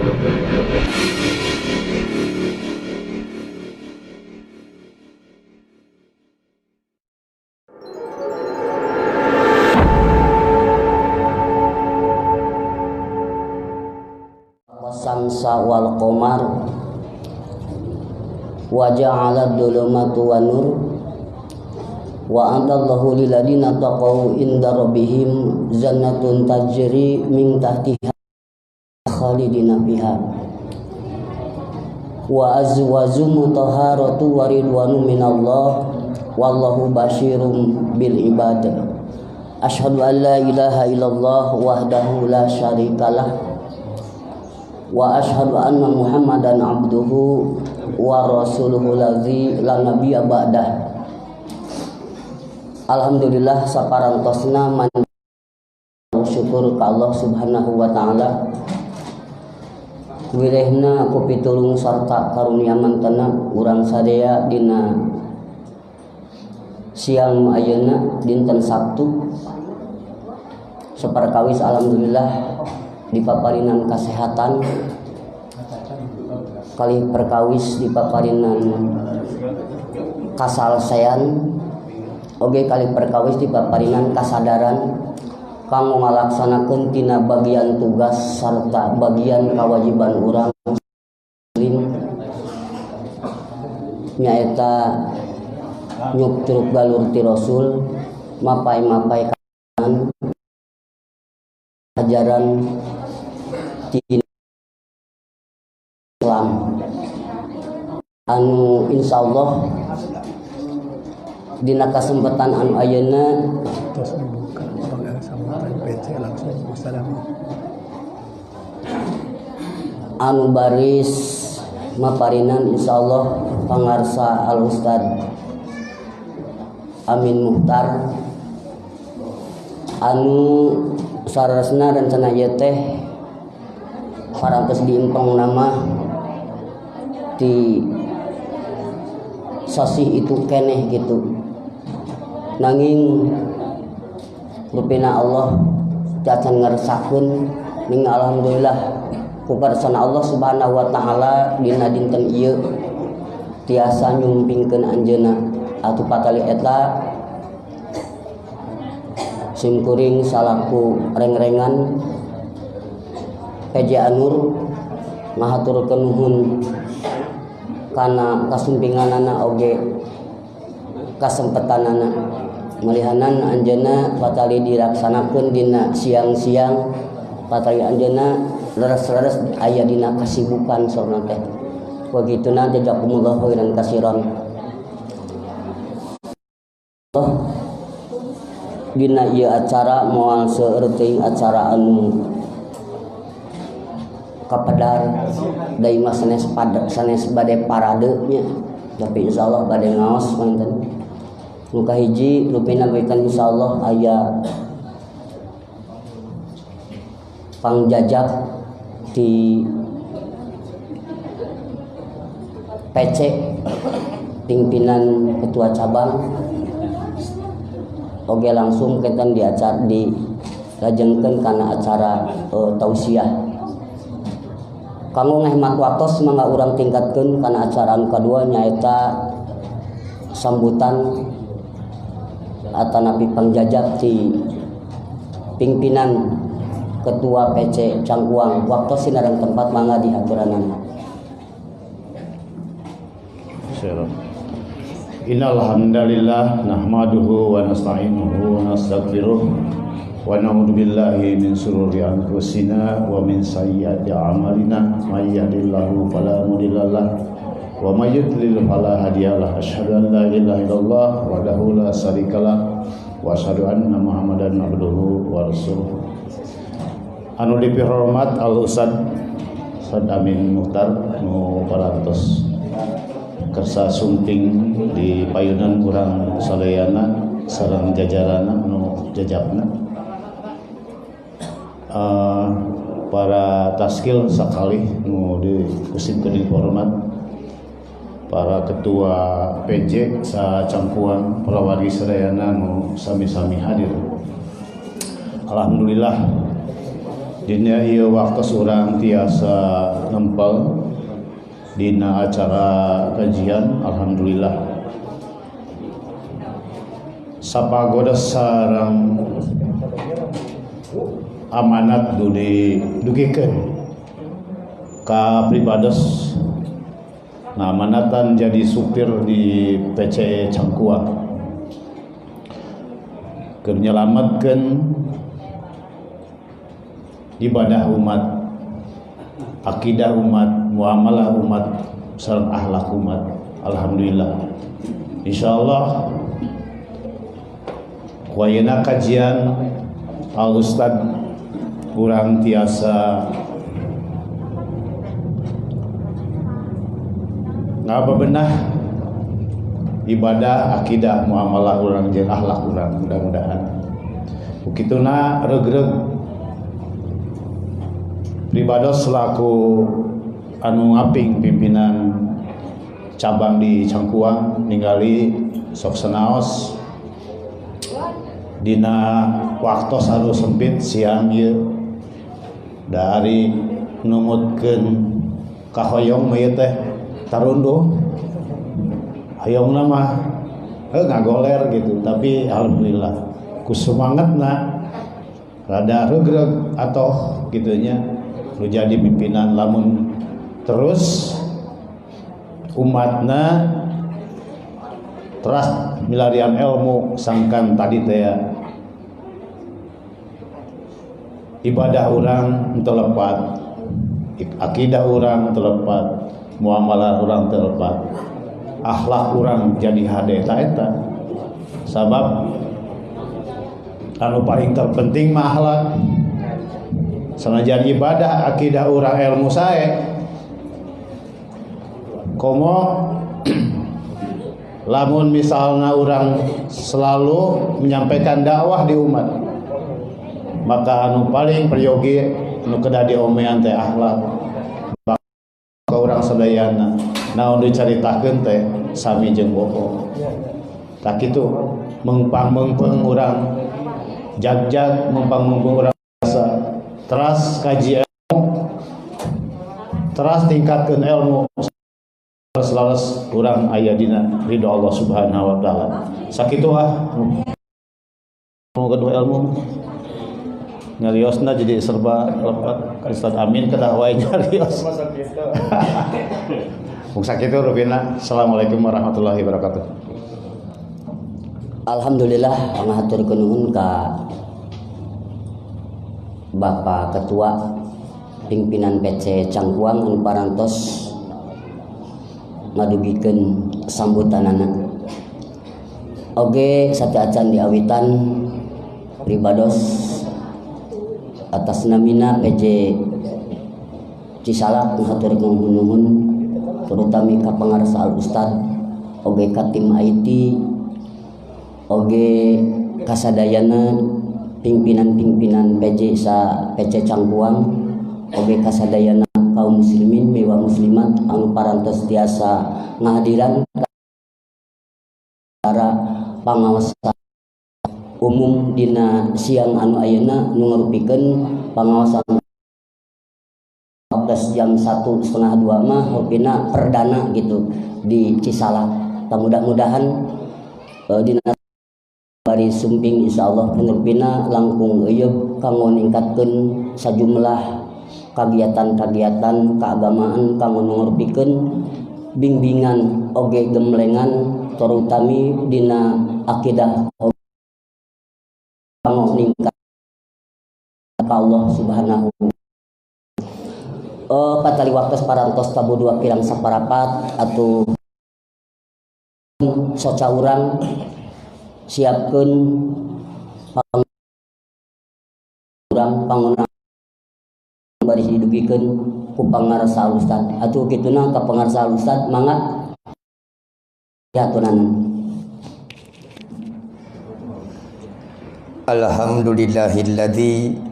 Wasamsa wal qamar wa ja'ala dhulumatu wan nur wa adallahu lil ladina taqaw inda rabbihim jannatun tajri min tahtiha khalidina fiha wa azwajum mutahharatu wa ridwanu minallah wallahu basyirum bil ibad. Asyhadu an la ilaha illallah wahdahu la syarikalah wa asyhadu anna Muhammadan abduhu wa rasuluhu ladzi la nabiyya ba'dah. Alhamdulillah saparantosna man syukur ka Allah Subhanahu wa taala. Wirehna ku pitulung sarta karunia mantena urang sadaya dina siang ayeuna dinten Sabtu saperkawis alhamdulillah dipaparinan kesehatan kali perkawis dipaparinan kasalsean oge kali perkawis dipaparinan kasadaran kanggo ngalaksanakeun tina bagian tugas sarta bagian kewajiban urang muslim nyaeta nyukruk galur ti Rasul mapai-mapai kanan ajaran Islam anu insyaallah dina kesempatan anu ayeuna anu baris maparinan insyaallah pangarsa al Ustad Amin Muhtar anu sarasna rencana ieu teh parantos diempeng nama di sasih itu keneh gitu nanging rupina Allah jacan ngeresakeun ning alhamdulillah ku parsana Allah Subhanahu wa taala dina dinten ieu tiasa nyumpingkeun anjeunna atuh patali eta simkuring salaku reng-rengan PJ Anur ngahaturkeun nuhun kana kasumpinganana oge kasempetanana malihanan anjeunna patali dilaksanakeun dina siang-siang patali anjeunna leres-leres aya dina kasibukan saurna teh bagituna jazakumullah khairan katsiran. Dina ieu acara moal seueur teuing acara anu kapedar deui mah sanes bade parade nya tapi insyaallah bade ngaos manten nu kahiji rupina beutan insyaallah aya pangjajak di PC pimpinan ketua cabang oge langsung keten di acara dilajengkeun kana acara tausiah kanggo nghemat waktos mangga urang tingkatkeun kana acara anu kadua nyaeta sambutan atanapi pangjajak ti pimpinan ketua PC Cangkuang waktos sinareng tempat mangga diaturanana. Innal hamdalillah nahmaduhu wa nasta'inuhu wa nastaghfiruh wa na'udzu billahi min shururi anfusina wa min sayyiati a'malina may yahdihillahu fala mudhillalah wa may yudlil fala hadiyalah asyhadu an la ilaha illallah wahdahu la syarikalah wa asyhadu anna muhammadan abduhu wa rasuluh. Anu dipihormat al Ustad Amin Muhtar nu parantos kersa sumping di payunan kurang salayana sareng jajarana nu jajabna para taskil sakali nu dikusipkeun dihormat para ketua PJ sa Cangkuang Palawadi sadayana nu sami-sami hadir. Alhamdulillah Dina ieu waktu urang tiasa nempel dina acara kajian. Alhamdulillah sapagoda sareng amanat dugikeun ka pribados. Nah, amanatan jadi supir di PC Cangkuang keur nyelametkeun ibadah umat, akidah umat, muamalah umat, sareng akhlak umat. Alhamdulillah. Insyaallah wayana kajian Al Ustad urang tiasa ngabebenah ibadah, akidah, muamalah urang jeung akhlak urang. Mudah-mudahan ukituna regreg pribados selaku anu ngaping pimpinan cabang di Cangkuang ningali sok senaos dina waktu anu sempit siang ieu dari numutkeun kahoyong meuy teh tarunduh hoyongna mah ngagoler gitu, tapi alhamdulillah ku semangatna rada regreg atoh gitunya nu jadi pimpinan. Lamun terus umatna terus milarian ilmu sangkan tadi teh ibadah orang teu lepat, akidah orang teu lepat, muamalah orang teu lepat, akhlak orang jadi hade eta. Sabab anu paling terpenting mah akhlak. Sanajan ibadah, akidah orang ilmu sae komo lamun misalnya orang selalu menyampaikan dakwah di umat, maka anu paling peryogi anu kedah diomean teh akhlak. Maka urang sadayana naon dicaritakeun teh sami jeung bohong. Tak kitu mengpang-mengpeng urang jag-jag, mengpang-mengpeng urang biasa teras kaji ilmu, teras tingkatkeun ilmu selalu urang aya dina ridho Allah Subhanahu wa taala. Sakitu nu kedua ilmu nyariosna jadi serba lepat. Ustaz Amin kedah wae nyarios. Mung sakitu rupina. Assalamualaikum warahmatullahi wabarakatuh. Alhamdulillah ngaturkeun nuhun ka Bapak Ketua pimpinan PC Cangkuang anu parantos ngadugikeun sambutanana. Oge sateuacan diawitan pribados atas namina PJ Cisalak ngaturkeun nuhun terutami ka pangarsa Al Ustad, oge ka tim IT, oge kasadayana pimpinan-pimpinan PJ Cangkuang, oge kasadayana kaum muslimin miwa muslimat anu parantos tiasa ngahadiran para pangawas umum dina siang anu ayeuna nu ngarupikeun pangawasan 14 jam 1:30 mah rupina perdana gitu di Cisalak. Mudah-mudahan dina bari sumping insyaallah penerbina langkung euyeuh kanggo ningkatkeun sajumlah kagiatan-kagiatan keagamaan kanggo ngarupikeun bimbingan oge gemlengan terutami dina akidah kanggo ningkat ka Allah Subhanahu patali waktu parantos tabu dua pirang saparapat atuh soca urang siapkeun urang pangunang bari didugikeun ku pangarsa Ustad atuh kituna ka pangarsa Ustad mangga yatunan. Alhamdulillahilladzi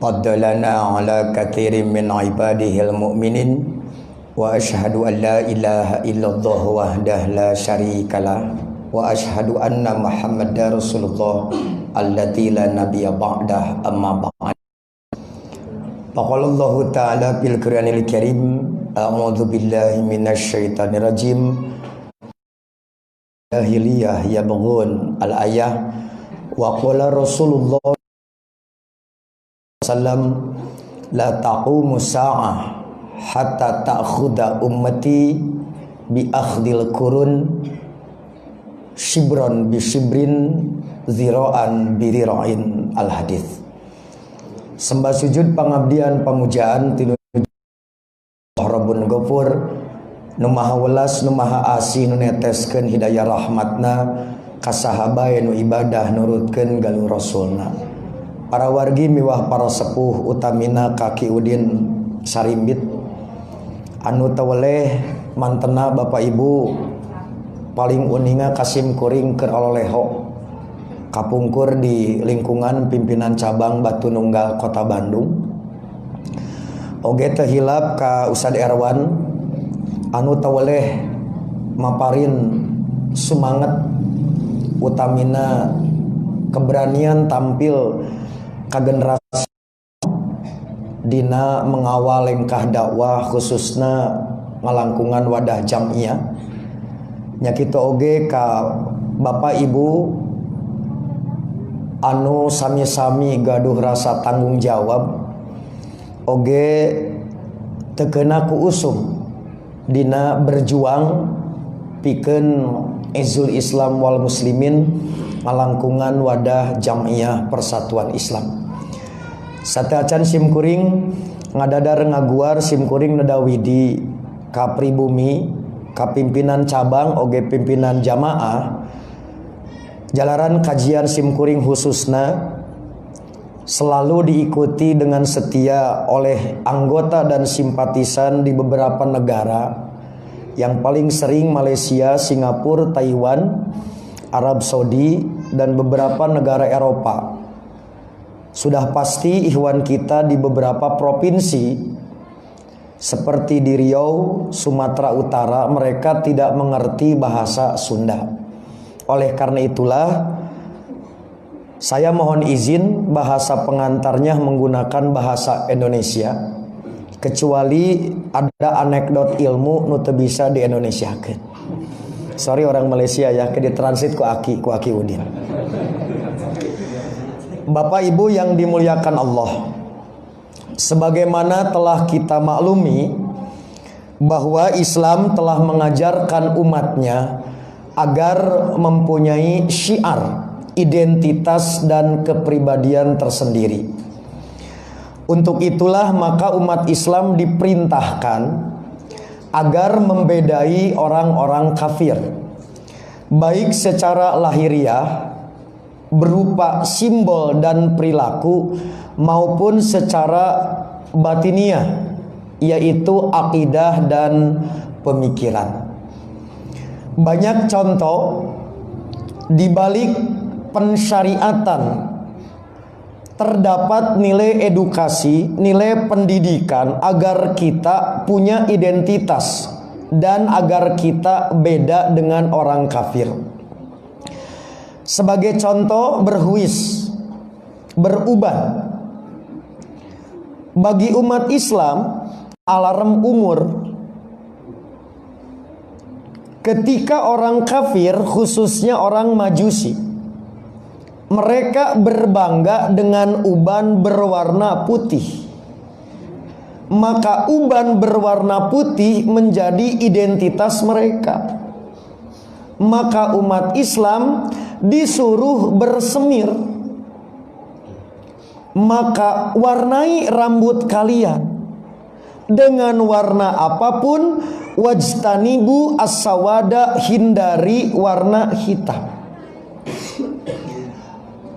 faddalana ala katsirin min ibadihil mu'minin wa asyhadu an la ilaha illallah wahdahu la syarikalah wa asyhadu anna Muhammadar Rasulullah allati la nabiyya ba'dah amma ba'd. Faqalallahu ta'ala fil Qur'anil Karim, a'udzu billahi minasyaitonir rajim. Jahiliyah yabghun al-ayah wa qala Rasulullah sallam la taqumu sa'ah hatta ta'khudha ummati bi akhdil qurun shibran bi shibrin zira'an bi zira'in al-hadits. Sembah sujud pangabdian pamujaan tinuju Rabbun Ghafur nu maha welas nu maha asih nu neteskeun hidayah rahmatna ka sahabae nu ibadah nurutkeun galung rasulna. Para wargi miwah para sepuh utamina kaki Udin Sarimbit anu teweleh mantena Bapak Ibu paling uninga Kasim Kuring keur ololeho kapungkur di lingkungan pimpinan cabang Batu Nunggal Kota Bandung. Oge teu hilap ka Ustad Erwan anu teweleh maparin sumanget utamina keberanian tampil ka generasi dina mengawal lengkah dakwah khususna ngalangkungan wadah jamiyah. Nya kitu oge ka Bapak Ibu anu sami-sami gaduh rasa tanggung jawab oge teu keuna ku usum dina berjuang pikeun izul Islam wal muslimin ngalangkungan wadah jamiyah persatuan Islam. Sateacan sim kuring ngadadar ngaguar sim kuring nedawidi ka pribumi ka pimpinan cabang oge pimpinan jamaah jalaran kajian sim kuring khususna selalu diikuti dengan setia oleh anggota dan simpatisan di beberapa negara, yang paling sering Malaysia, Singapura, Taiwan, Arab Saudi, dan beberapa negara Eropa. Sudah pasti ikhwan kita di beberapa provinsi seperti di Riau, Sumatera Utara, mereka tidak mengerti bahasa Sunda. Oleh karena itulah saya mohon izin bahasa pengantarnya menggunakan bahasa Indonesia, kecuali ada anekdot ilmu nu teu bisa di Indonesiakeun. Sorry orang Malaysia ya, ke ditransit ku Aki Udin. Bapak Ibu yang dimuliakan Allah, sebagaimana telah kita maklumi bahwa Islam telah mengajarkan umatnya agar mempunyai syiar, identitas dan kepribadian tersendiri. Untuk itulah maka umat Islam diperintahkan agar membedai orang-orang kafir, baik secara lahiriah berupa simbol dan perilaku maupun secara batiniah, yaitu akidah dan pemikiran. Banyak contoh di balik pensyariatan terdapat nilai edukasi, nilai pendidikan agar kita punya identitas dan agar kita beda dengan orang kafir. Sebagai contoh, berhuis, beruban. Bagi umat Islam, alarm umur. Ketika orang kafir, khususnya orang Majusi, mereka berbangga dengan uban berwarna putih, maka uban berwarna putih menjadi identitas mereka. Maka umat Islam disuruh bersemir, maka warnai rambut kalian dengan warna apapun, wajtanibu as-sawada, hindari warna hitam.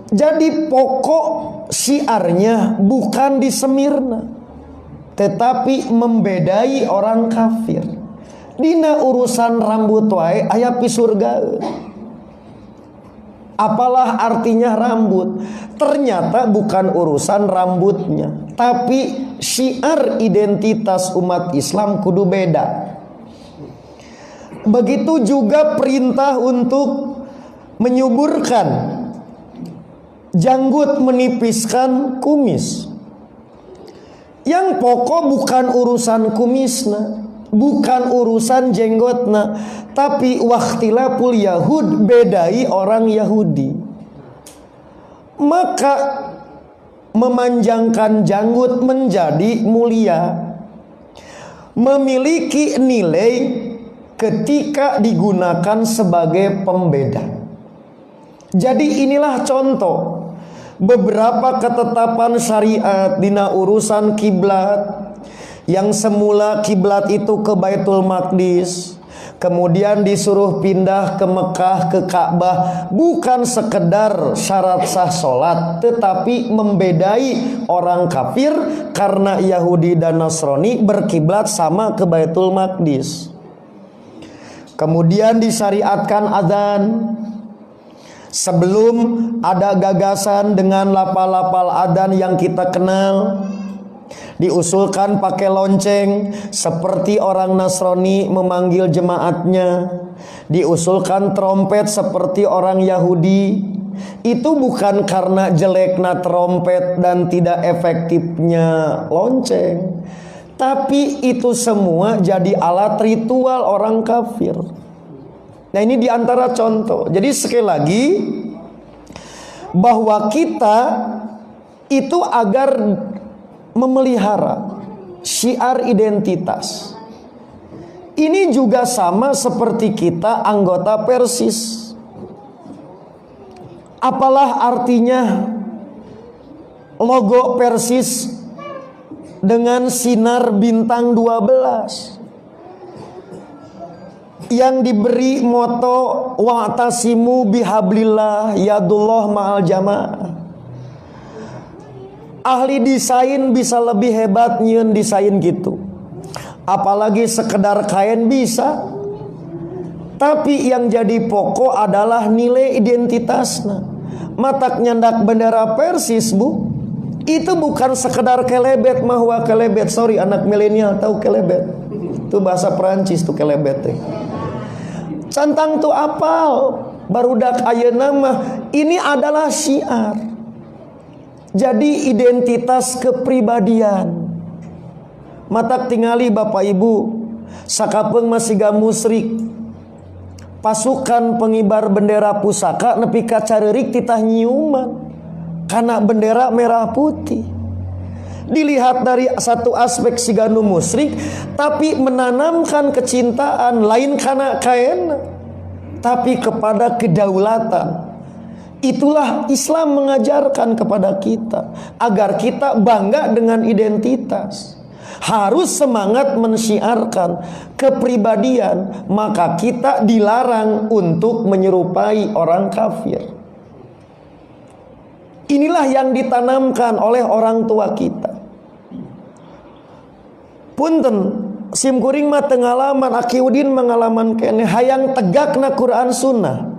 Jadi pokok syiarnya bukan disemirna, tetapi membedai orang kafir. Dina urusan rambut wae aya pi surga. Apalah artinya rambut? Ternyata bukan urusan rambutnya, tapi syiar identitas umat Islam kudu beda. Begitu juga perintah untuk menyuburkan janggut, menipiskan kumis. Yang pokok bukan urusan kumisna, bukan urusan jenggotna, tapi wakhtilaful Yahud, bedai orang Yahudi. Maka memanjangkan janggut menjadi mulia, memiliki nilai ketika digunakan sebagai pembeda. Jadi inilah contoh beberapa ketetapan syariat dina urusan kiblat, yang semula kiblat itu ke Baitul Maqdis, kemudian disuruh pindah ke Mekah, ke Ka'bah, bukan sekedar syarat sah sholat, tetapi membedai orang kafir karena Yahudi dan Nasrani berkiblat sama ke Baitul Maqdis. Kemudian disyariatkan azan. Sebelum ada gagasan dengan lafal-lafal adzan yang kita kenal, diusulkan pakai lonceng seperti orang Nasrani memanggil jemaatnya, diusulkan trompet seperti orang Yahudi. Itu bukan karena jeleknya trompet dan tidak efektifnya lonceng, tapi itu semua jadi alat ritual orang kafir. Nah, ini diantara contoh. Jadi sekali lagi, bahwa kita itu agar memelihara syiar identitas. Ini juga sama seperti kita anggota Persis. Apalah artinya logo Persis dengan sinar bintang 12 yang diberi moto wa'tasimu bihablillah yadullah ma'al jamaah. Ahli desain bisa lebih hebat nyeun desain gitu, apalagi sekedar kain bisa. Tapi yang jadi pokok adalah nilai identitasnya. Matak nyandak bendera Persis, Bu, itu bukan sekedar kelebet mahwa kelebet. Sorry, anak milenial tahu kelebet? Itu bahasa Perancis tuh kelebet teh. Cantang tuh apal, barudak ayeuna mah ini adalah syiar. Jadi identitas kepribadian. Matak tingali Bapak Ibu, sakapeung masih ga musrik. Pasukan pengibar bendera pusaka nepi ka careurik titah nyiuman kana bendera merah putih. Dilihat dari satu aspek siganu musyrik, tapi menanamkan kecintaan lain karena kain, tapi kepada kedaulatan. Itulah Islam mengajarkan kepada kita, agar kita bangga dengan identitas. Harus semangat mensyiarkan kepribadian, maka kita dilarang untuk menyerupai orang kafir. Inilah yang ditanamkan oleh orang tua kita. Punten, simkuring mah tengalaman, Aki Udin mengalaman kene hayang tegakna Quran Sunnah.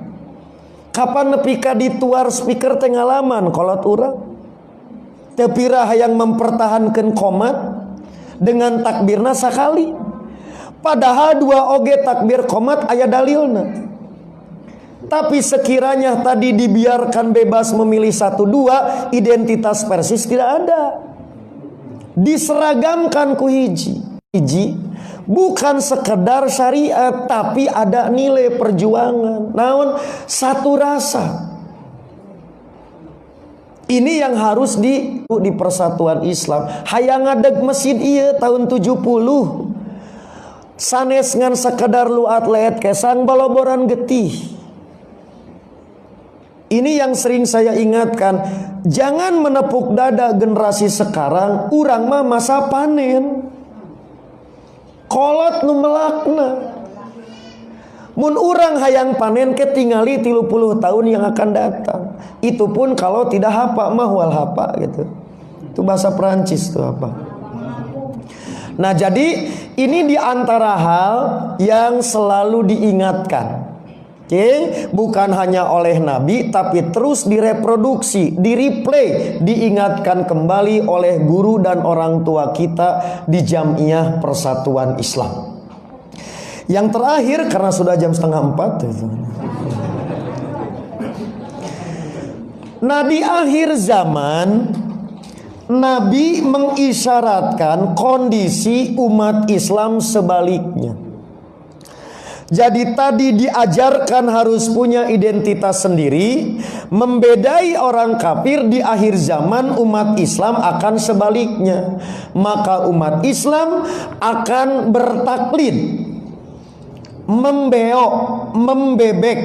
Kapan nepika dituar speaker tengalaman kolot urang. Tepira hayang mempertahankan komat dengan takbirna sakali. Padahal dua oge takbir komat aya dalilna. Tapi sekiranya tadi dibiarkan bebas memilih satu dua, identitas Persis tidak ada. Diseragamkan ku hiji bukan sekedar syariat, tapi ada nilai perjuangan. Naon satu rasa. Ini yang harus di persatuan Islam. Hayang ngadeg masjid ieu tahun 70. Sanes ngan sekedar luat leet kesang baloboran getih. Ini yang sering saya ingatkan, jangan menepuk dada generasi sekarang, urang mah masa panen. Kolot nu melakna. Mun urang hayang panen ketingali 30 tahun yang akan datang. Itu pun kalau tidak hapa mah wal hapa gitu. Itu bahasa Perancis tuh apa. Nah, jadi ini diantara hal yang selalu diingatkan. Bukan hanya oleh Nabi, tapi terus direproduksi, direplay, diingatkan kembali oleh guru dan orang tua kita di Jamiah Persatuan Islam. Yang terakhir, karena sudah jam 3:30. Nah, di akhir zaman Nabi mengisyaratkan kondisi umat Islam sebaliknya. Jadi tadi diajarkan harus punya identitas sendiri, membedai orang kafir. Di akhir zaman umat Islam akan sebaliknya. Maka umat Islam akan bertaklid, membeok, membebek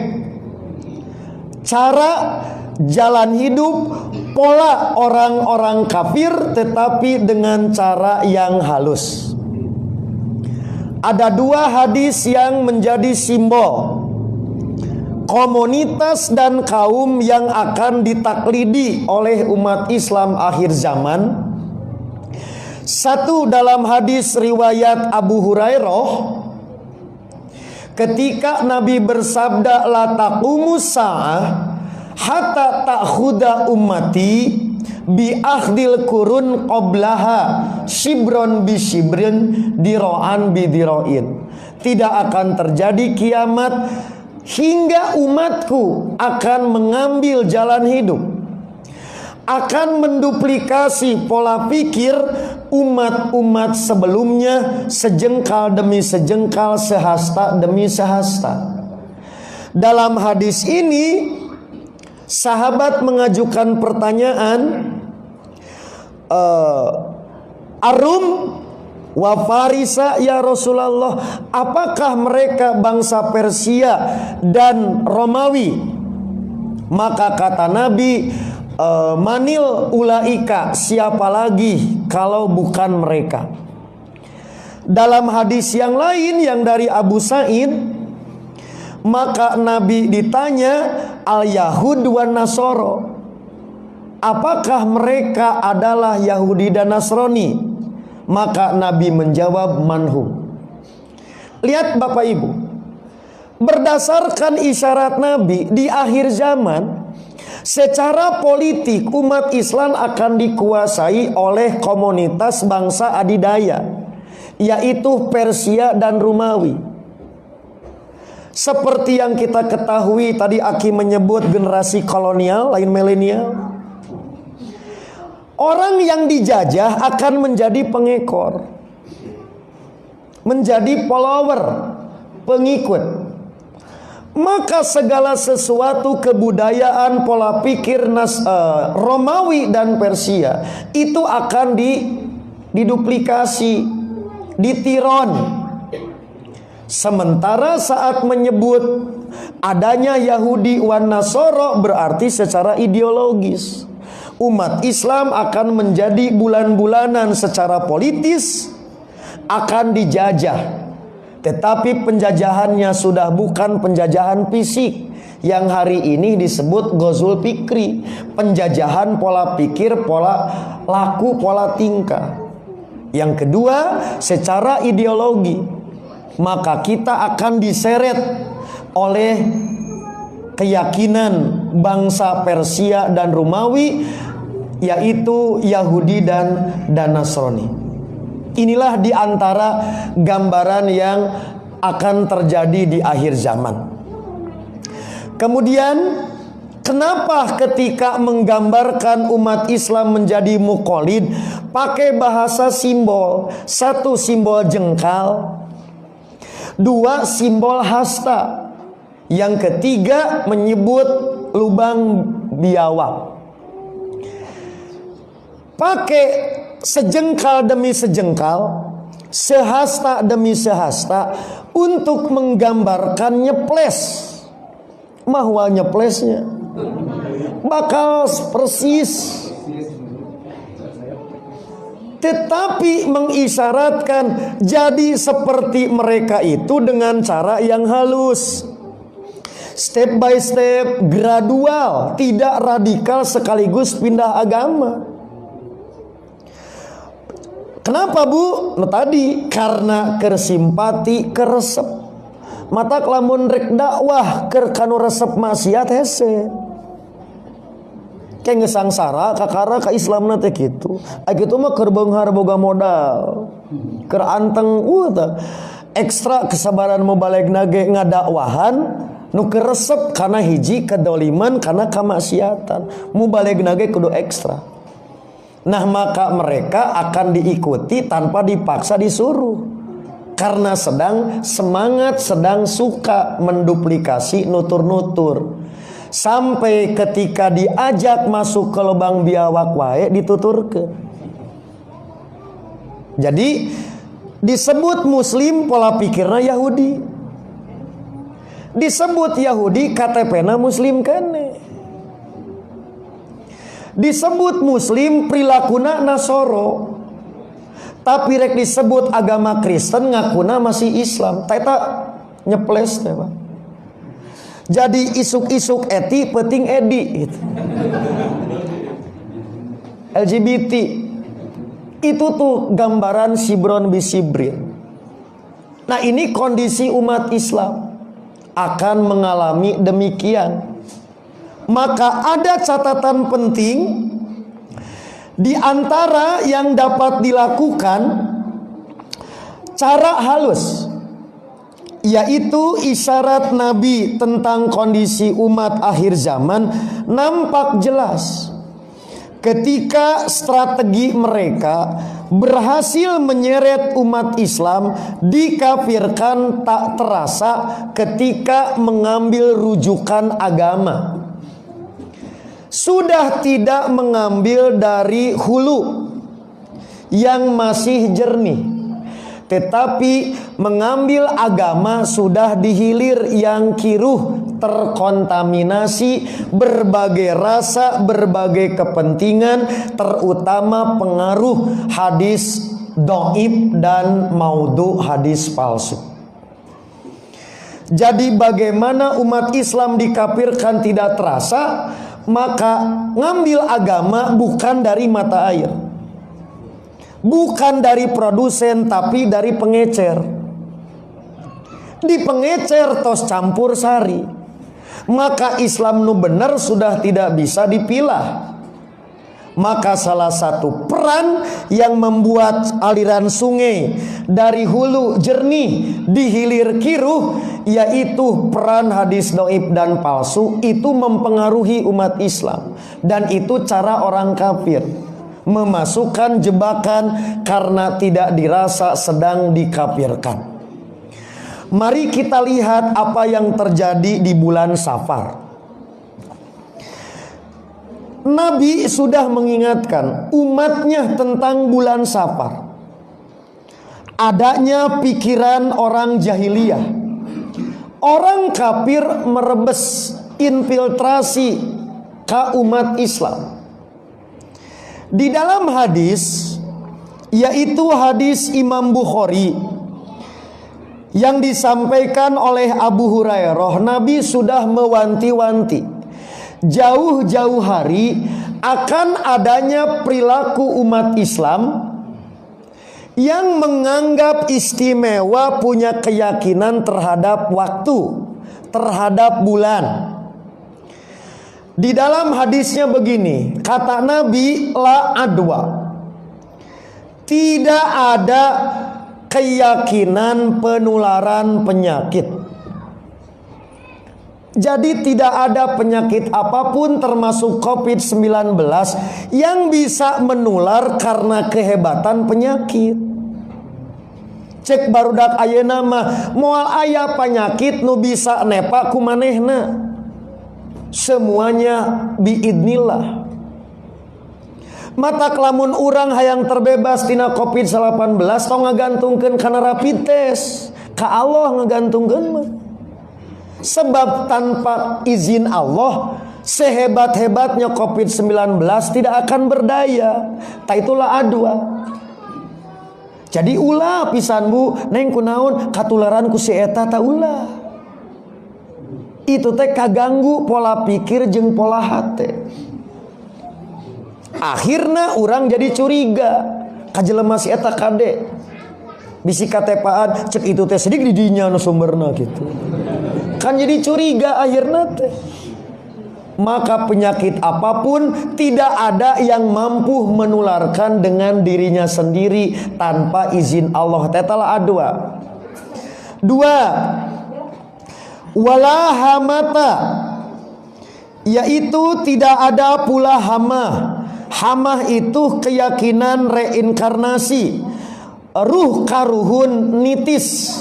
cara jalan hidup, pola orang-orang kafir, tetapi dengan cara yang halus. Ada dua hadis yang menjadi simbol komunitas dan kaum yang akan ditaklidi oleh umat Islam akhir zaman. Satu dalam hadis riwayat Abu Hurairah, ketika Nabi bersabda, la taqumus sa'ah hatta ta'khuda ummati bi akhdil kurun qablaha shibron bi shibrin diro'an bi diro'in. Tidak akan terjadi kiamat hingga umatku akan mengambil jalan hidup, akan menduplikasi pola pikir umat-umat sebelumnya, sejengkal demi sejengkal, sehasta demi sehasta. Dalam hadis ini sahabat mengajukan pertanyaan, Arum wa Farisa ya Rasulullah, apakah mereka bangsa Persia dan Romawi? Maka kata Nabi, manil ulaika, siapa lagi kalau bukan mereka. Dalam hadis yang lain yang dari Abu Sa'id, maka Nabi ditanya, al-Yahud wa Nasoro, apakah mereka adalah Yahudi dan Nasrani? Maka Nabi menjawab, manhum. Lihat Bapak Ibu, berdasarkan isyarat Nabi, di akhir zaman secara politik umat Islam akan dikuasai oleh komunitas bangsa adidaya, yaitu Persia dan Romawi. Seperti yang kita ketahui tadi, Aki menyebut generasi kolonial, lain milenial. Orang yang dijajah akan menjadi pengekor, menjadi follower, pengikut. Maka segala sesuatu kebudayaan, pola pikir Romawi dan Persia itu akan diduplikasi, ditiron. Sementara saat menyebut adanya Yahudi wan Nasoro berarti secara ideologis umat Islam akan menjadi bulan-bulanan secara politis, akan dijajah. Tetapi penjajahannya sudah bukan penjajahan fisik yang hari ini disebut Ghazul Fikri, penjajahan pola pikir, pola laku, pola tingkah. Yang kedua, secara ideologi. Maka kita akan diseret oleh keyakinan bangsa Persia dan Romawi, yaitu Yahudi dan Nasrani. Inilah diantara gambaran yang akan terjadi di akhir zaman. Kemudian, kenapa ketika menggambarkan umat Islam menjadi muqallid pakai bahasa simbol? Satu, simbol jengkal. Dua, simbol hasta. Yang ketiga, menyebut lubang biawak. Pakai sejengkal demi sejengkal, sehasta demi sehasta, untuk menggambarkan nyeples. Mahwa nyeplesnya bakal persis, tetapi mengisyaratkan jadi seperti mereka itu dengan cara yang halus, step by step, gradual, tidak radikal sekaligus pindah agama. Kenapa Bu? Nah tadi karena kersimpati, keresep. Mata kelamun rek dakwah ker kanu resep maksiat hese. Kayak ngesangsara kakara ka Islam nanti gitu. Gitu mah keur beunghar boga modal. Keur anteng ekstra kesabaran mau balik nage ngadakwahan nu keur resep kana hiji kedoliman kana kamaksiatan. Mu balik nage kudu ekstra. Nah maka mereka akan diikuti tanpa dipaksa disuruh, karena sedang semangat, sedang suka menduplikasi nutur-nutur. Sampai ketika diajak masuk ke lubang biawak wae dituturkeun. Jadi disebut muslim pola pikirnya Yahudi, disebut Yahudi KTP-na muslim kene, disebut muslim prilakuna Nasoro, tapi rek disebut agama Kristen ngakuna masih Islam. Eta nyeples teh, Pak. Jadi isuk-isuk eti penting edi gitu. LGBT itu tuh gambaran sibron bisibrin. Nah ini kondisi umat Islam akan mengalami demikian. Maka ada catatan penting di antara yang dapat dilakukan cara halus, yaitu isyarat Nabi tentang kondisi umat akhir zaman nampak jelas ketika strategi mereka berhasil menyeret umat Islam dikafirkan tak terasa ketika mengambil rujukan agama. Sudah tidak mengambil dari hulu yang masih jernih, tetapi mengambil agama sudah di hilir yang kiruh, terkontaminasi berbagai rasa, berbagai kepentingan, terutama pengaruh hadis dhaif dan maudhu, hadis palsu. Jadi bagaimana umat Islam dikafirkan tidak terasa? Maka ngambil agama bukan dari mata air, bukan dari produsen, tapi dari pengecer. Di pengecer tos campur sari. Maka Islam nu bener sudah tidak bisa dipilah. Maka salah satu peran yang membuat aliran sungai dari hulu jernih di hilir kiruh, yaitu peran hadis dhaif dan palsu, itu mempengaruhi umat Islam. Dan itu cara orang kafir memasukkan jebakan karena tidak dirasa sedang dikafirkan. Mari kita lihat apa yang terjadi di bulan Safar. Nabi sudah mengingatkan umatnya tentang bulan Safar. Adanya pikiran orang jahiliyah, orang kafir merebes, infiltrasi ke umat Islam. Di dalam hadis, yaitu hadis Imam Bukhari yang disampaikan oleh Abu Hurairah, Nabi sudah mewanti-wanti jauh-jauh hari akan adanya perilaku umat Islam yang menganggap istimewa, punya keyakinan terhadap waktu, terhadap bulan. Di dalam hadisnya begini, kata Nabi, la adwa, tidak ada keyakinan penularan penyakit. Jadi tidak ada penyakit apapun termasuk COVID-19 yang bisa menular karena kehebatan penyakit. Cek barudak ayeuna mah moal aya penyakit nu bisa nepa ku manehna. Semuanya biidnillah. Mata kelamun urang hayang terbebas tina COVID-19 tong ngagantungkeun kana rapid test. Ka Allah ngagantungkeun mah. Sebab tanpa izin Allah, sehebat-hebatnya COVID-19 tidak akan berdaya. Ta itulah adwa. Jadi ulah pisan bu, neng kunaon katularan ku si eta ta ulah. Itu teh kaganggu pola pikir jeung pola hate. Akhirna urang jadi curiga ka jelema si eta kade. Bisi katepaan cek itu teh sedik di dinya nu sumberna gitu. Kan jadi curiga akhirnya teh. Maka penyakit apapun tidak ada yang mampu menularkan dengan dirinya sendiri tanpa izin Allah. Tetalah adwa. Dua, wala hamata, yaitu tidak ada pula hama. Hamah itu keyakinan reinkarnasi. Ruh karuhun nitis,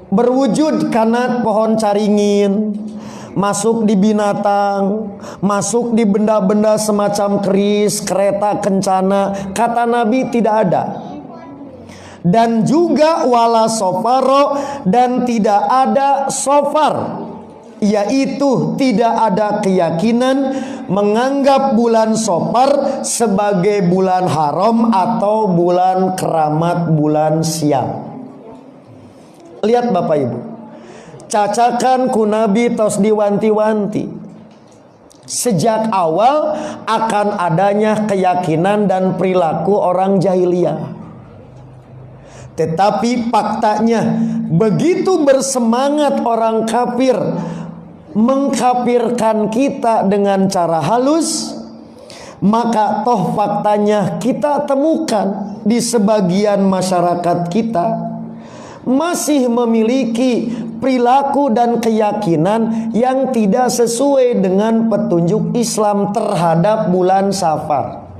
berwujud karena pohon caringin, masuk di binatang, masuk di benda-benda semacam keris, kereta kencana. Kata Nabi tidak ada. Dan juga wala sofaro, dan tidak ada sofar, yaitu tidak ada keyakinan menganggap bulan sofar sebagai bulan haram atau bulan keramat, bulan sial. Lihat Bapak Ibu, cacakan ku Nabi tos diwanti-wanti sejak awal akan adanya keyakinan dan perilaku orang jahiliyah. Tetapi faktanya begitu bersemangat orang kafir mengkafirkan kita dengan cara halus, maka toh faktanya kita temukan di sebagian masyarakat kita masih memiliki perilaku dan keyakinan yang tidak sesuai dengan petunjuk Islam terhadap bulan Safar.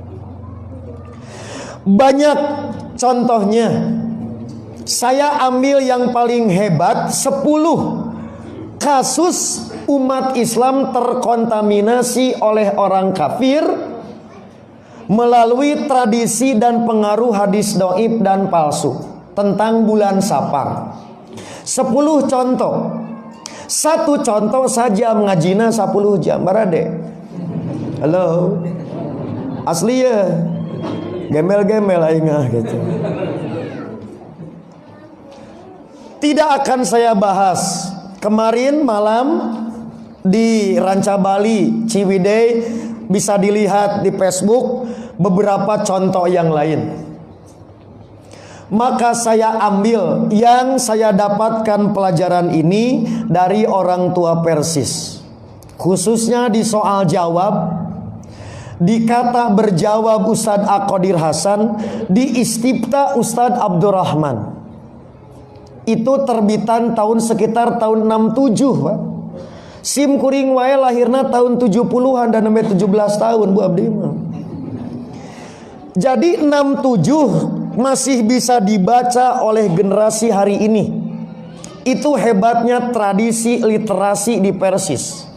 Banyak contohnya. Saya ambil yang paling hebat, 10 kasus umat Islam terkontaminasi oleh orang kafir melalui tradisi dan pengaruh hadis dhaif dan palsu tentang bulan Safar. 10 contoh. Satu contoh saja ngajina 10 jam. Barade. Halo. Asli ya. Gemel-gemel aingah gitu. Tidak akan saya bahas. Kemarin malam di Ranca Bali, Ciwidey, bisa dilihat di Facebook beberapa contoh yang lain. Maka saya ambil yang saya dapatkan pelajaran ini dari orang tua Persis. Khususnya di soal jawab, di kata berjawab Ustadz Aqodir Hasan, di Istifta Ustadz Abdurrahman. Itu terbitan sekitar tahun 67, Pak. Sim kuring wae lahirna tahun 70-an dan sampai 17 tahun Bu Abdi. Jadi 67 masih bisa dibaca oleh generasi hari ini. Itu hebatnya tradisi literasi di Persis.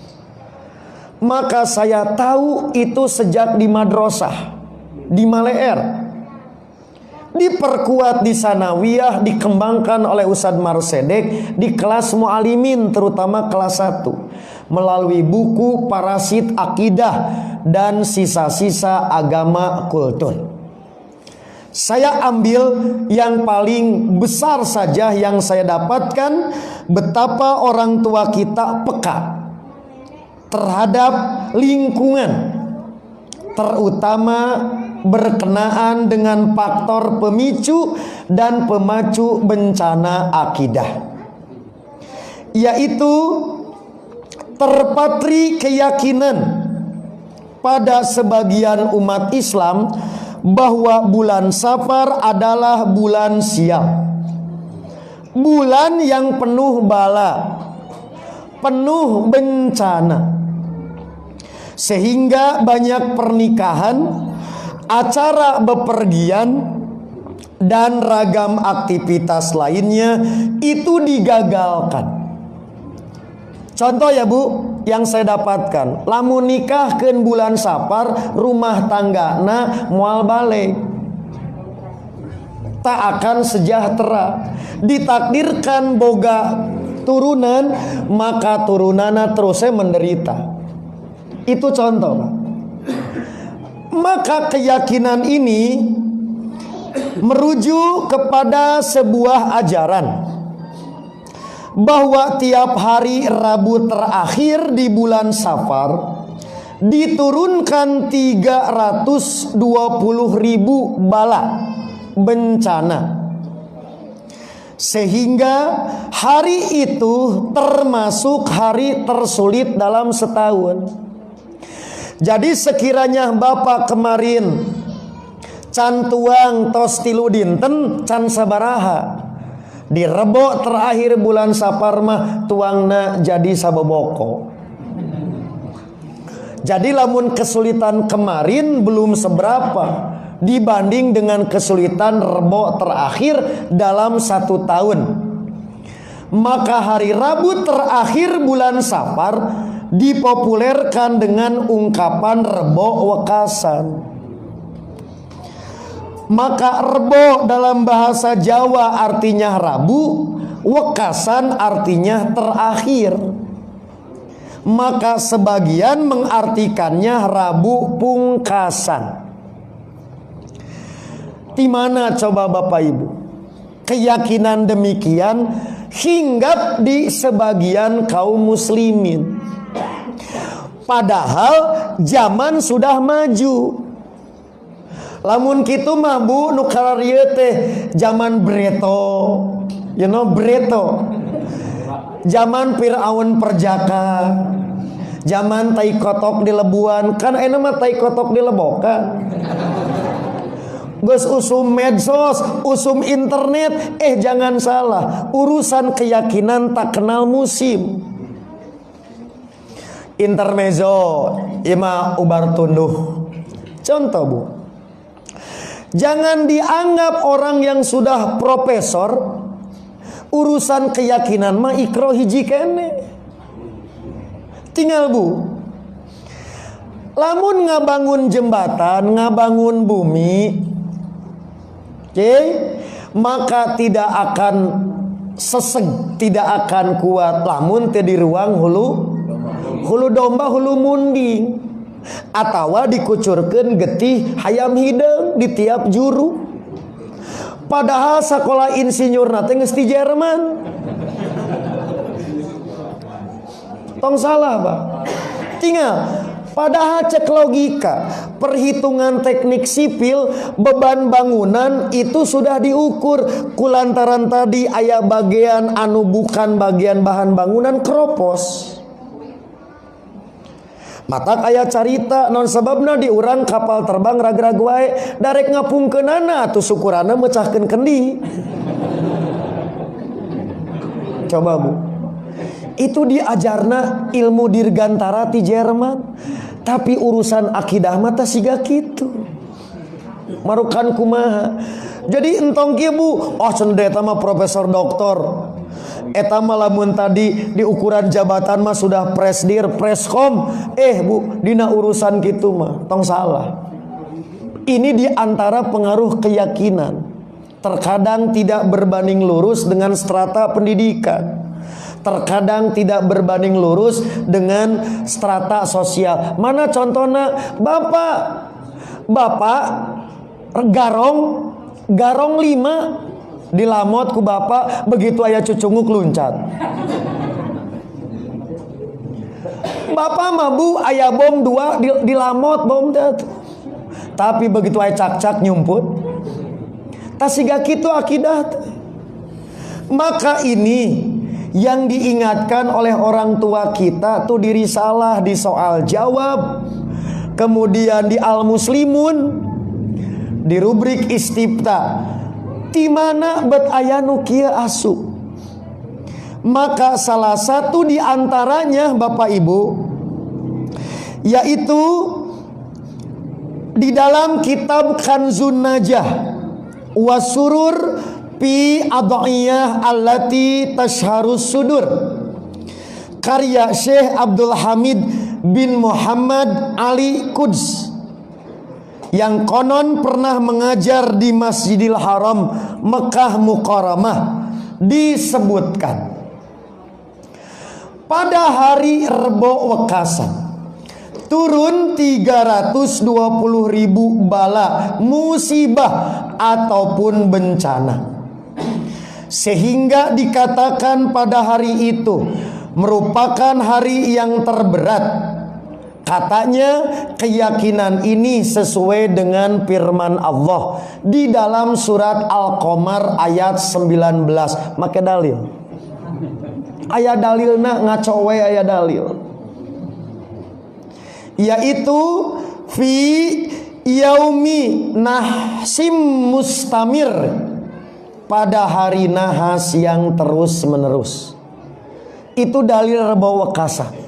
Maka saya tahu itu sejak di madrasah, di Maleer. Diperkuat di sanawiyah, dikembangkan oleh Ustadz Marsedek di kelas mu'alimin, terutama kelas 1, melalui buku Parasit Akidah dan sisa-sisa agama kultur. Saya ambil yang paling besar saja yang saya dapatkan, betapa orang tua kita peka terhadap lingkungan, terutama berkenaan dengan faktor pemicu dan pemacu bencana akidah, yaitu terpatri keyakinan pada sebagian umat Islam bahwa bulan Safar adalah bulan sial, bulan yang penuh bala, penuh bencana, sehingga banyak pernikahan, acara bepergian, dan ragam aktivitas lainnya itu digagalkan. Contoh ya Bu, yang saya dapatkan, lamun nikahkeun bulan Safar, rumah tanggana moal balik, tak akan sejahtera. Ditakdirkan boga turunan, maka turunana terusnya menderita. Itu contoh, Pak. Maka keyakinan ini merujuk kepada sebuah ajaran bahwa tiap hari Rabu terakhir di bulan Safar diturunkan 320.000 bala bencana, sehingga hari itu termasuk hari tersulit dalam setahun. Jadi sekiranya Bapak kemarin can tuang tos tilu dinten can sabaraha, di Rebo terakhir bulan Safar mah tuangna jadi saboboko. Jadi lamun kesulitan kemarin belum seberapa dibanding dengan kesulitan Rebo terakhir dalam 1 tahun. Maka hari Rabu terakhir bulan Safar dipopulerkan dengan ungkapan Rebo Wekasan. Maka Rebo dalam bahasa Jawa artinya Rabu, Wekasan artinya terakhir. Maka sebagian mengartikannya Rabu pungkasan. Di mana coba Bapak Ibu? Keyakinan demikian hinggap di sebagian kaum muslimin. Padahal zaman sudah maju. Lamun kitu mah Bu nu kararieu teh zaman Breto. You know Breto. Zaman Firaun Perjaka. Zaman tai kotok di Lebuan. Kan ena mah tai kotok di Lebokan. Geus usum medsos, usum internet. Jangan salah, urusan keyakinan tak kenal musim. Intermezzo ima ubar tunduh. Contoh Bu, jangan dianggap orang yang sudah profesor urusan keyakinan mah ikro hiji kene. Tinggal Bu, lamun ngabangun jembatan, ngabangun bumi, maka tidak akan seseg, tidak akan kuat lamun teu di ruang hulu domba, hulu munding, atawa dikucurkeun getih hayam hideung di tiap juru. Padahal sekolah insinyur nate geus di Jerman. Tong salah Pak. Tinggal padahal cek logika, perhitungan teknik sipil, beban bangunan itu sudah diukur. Kulantaran tadi aya bagian anu bukan bagian bahan bangunan keropos. Matak aya carita non sebabna di urang kapal terbang ragrag wae darek ngapungkeunana atuh syukurana mecahkeun kendi. Coba Bu, itu diajarna ilmu dirgantara ti Jerman, tapi urusan akidah mah teh siga kitu. Marukan kumaha. Jadi entong kieu Bu, cenah eta mah profesor doktor. Eta mah lamun tadi di ukuran jabatan mah sudah presdir, preskom. Bu, dina urusan kitu mah tong salah. Ini diantara pengaruh keyakinan. Terkadang tidak berbanding lurus dengan strata pendidikan. Terkadang tidak berbanding lurus dengan strata sosial. Mana contohnya? Bapak garong 5 dilamot ku bapak, begitu aya cucunguk luncat. Bapak mah Bu aya bom 2 dilamot bom teh. Tapi begitu aya cak-cak nyumput. Tasiga kitu akidah. Maka ini yang diingatkan oleh orang tua kita tuh di risalah, di soal jawab, kemudian di Al-Muslimun, di rubrik istifta, di mana bet aya nu kieu asu. Maka salah satu di antaranya Bapak Ibu, yaitu di dalam kitab Kanzun Najah Wasurur fi adhiyah allati tasharus sudur, karya Syekh Abdul Hamid bin Muhammad Ali Quds, yang konon pernah mengajar di Masjidil Haram Mekah Mukarramah, disebutkan pada hari Rebo Wekasan turun 320.000 bala musibah ataupun bencana, sehingga dikatakan pada hari itu merupakan hari yang terberat. Katanya keyakinan ini sesuai dengan firman Allah di dalam surat Al-Qamar ayat 19. Make dalil. Aya dalilna ngaco we aya dalil. Yaitu fi yaumi nahsim mustamir, pada hari nahas yang terus menerus. Itu dalil Rebo Wekasan.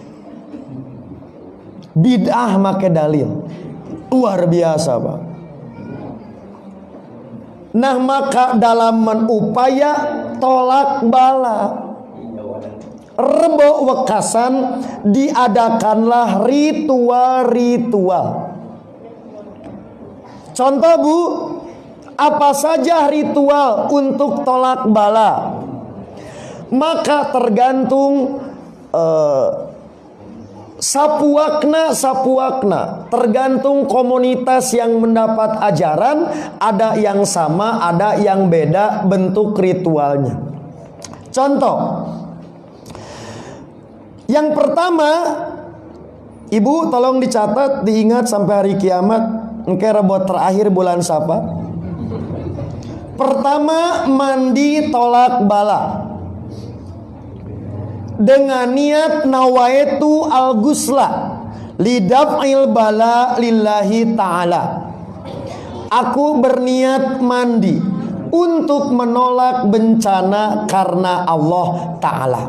bid'ah make dalil. Luar biasa, Pak. Nah, maka dalam menupaya tolak bala rebo wekasan diadakanlah ritual-ritual. Contoh Bu, apa saja ritual untuk tolak bala? Maka tergantung sapuakna, tergantung komunitas yang mendapat ajaran. Ada yang sama, ada yang beda bentuk ritualnya. Contoh, yang pertama, Ibu tolong dicatat, diingat sampai hari kiamat. Engke rebot terakhir bulan Safar. Pertama, mandi tolak bala dengan niat nawaitu al-ghusla lidaf'il bala lillahi ta'ala. Aku berniat mandi untuk menolak bencana karena Allah Ta'ala.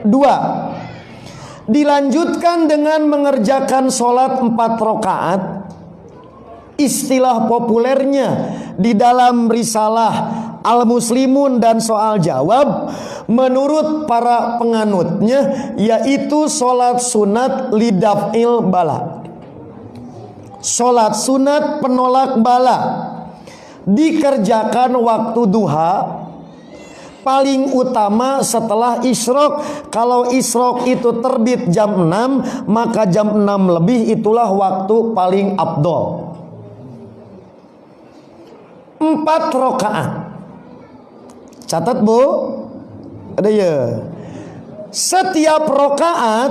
2. Dilanjutkan dengan mengerjakan sholat 4 rakaat. Istilah populernya di dalam risalah Al-Muslimun dan soal jawab, menurut para penganutnya, yaitu sholat sunat lidaf'il bala. Sholat sunat penolak bala dikerjakan waktu duha, paling utama setelah isyrok. Kalau isyrok itu terbit jam 6, maka jam 6 lebih itulah waktu paling afdol. 4 rakaat. Catat Bu. Ada ya. Setiap rakaat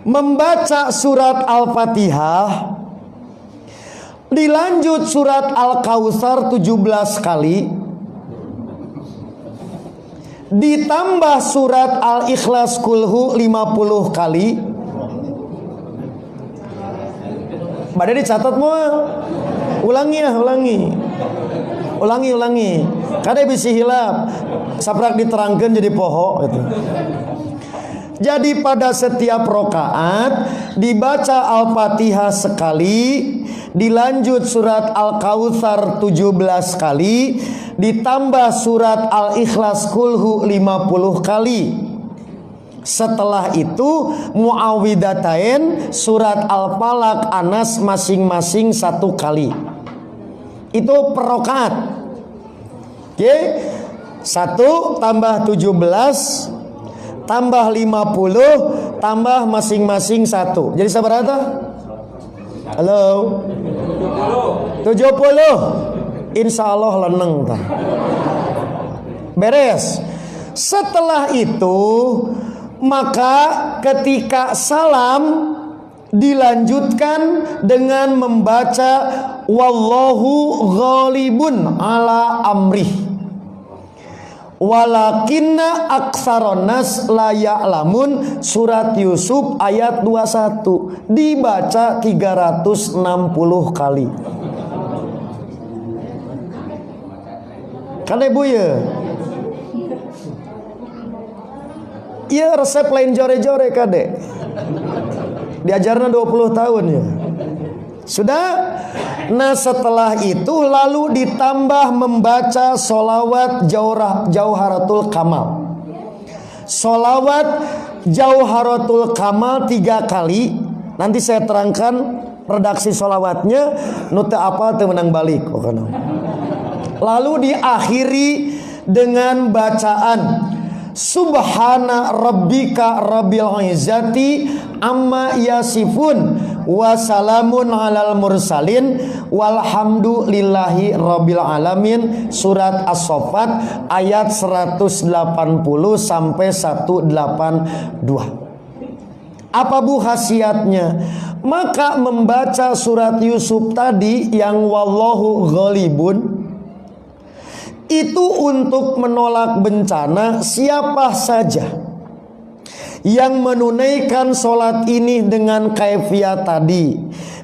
membaca surat Al-Fatihah, dilanjut surat Al-Kautsar 17 kali, ditambah surat Al-Ikhlas Kulhu 50 kali. Badai dicatat mau? Ulangi. Kadang bisa hilap. Saprak diterangkan jadi poho gitu. Jadi pada setiap rakaat dibaca Al-Fatihah sekali, dilanjut surat Al-Kautsar 17 kali, ditambah surat Al-Ikhlas Kulhu 50 kali. Setelah itu Muawwidatain, surat Al-Falaq, Anas masing-masing 1 kali. Itu per rakaat. Oke, 1 tambah 17 tambah 50 tambah masing-masing 1. Jadi seberapa? Halo? 70. Insya Allah leneng tah. Beres. Setelah itu, maka ketika salam dilanjutkan dengan membaca wallahu ghalibun ala amrih walakinna aktsaron nas la ya'lamun, surat Yusuf ayat 21, dibaca 360 kali. Kan Ibu ya? Iya, resep lain jore-jore kade. Diajarnya 20 tahun ya. Sudah. Nah, setelah itu lalu ditambah membaca sholawat Jauharatul Kamal. Sholawat Jauharatul Kamal 3 kali. Nanti saya terangkan redaksi sholawatnya. Nuta apa itu menang balik. Lalu diakhiri dengan bacaan Subhana rabbika rabbil izzati amma yasifun wa salamun alal mursalin walhamdulillahi rabbil alamin, surat As-Saffat ayat 180 sampai 182. Apa Bu khasiatnya? Maka membaca surat Yusuf tadi yang wallahu ghalibun itu untuk menolak bencana siapa saja yang menunaikan sholat ini dengan kaifiat tadi,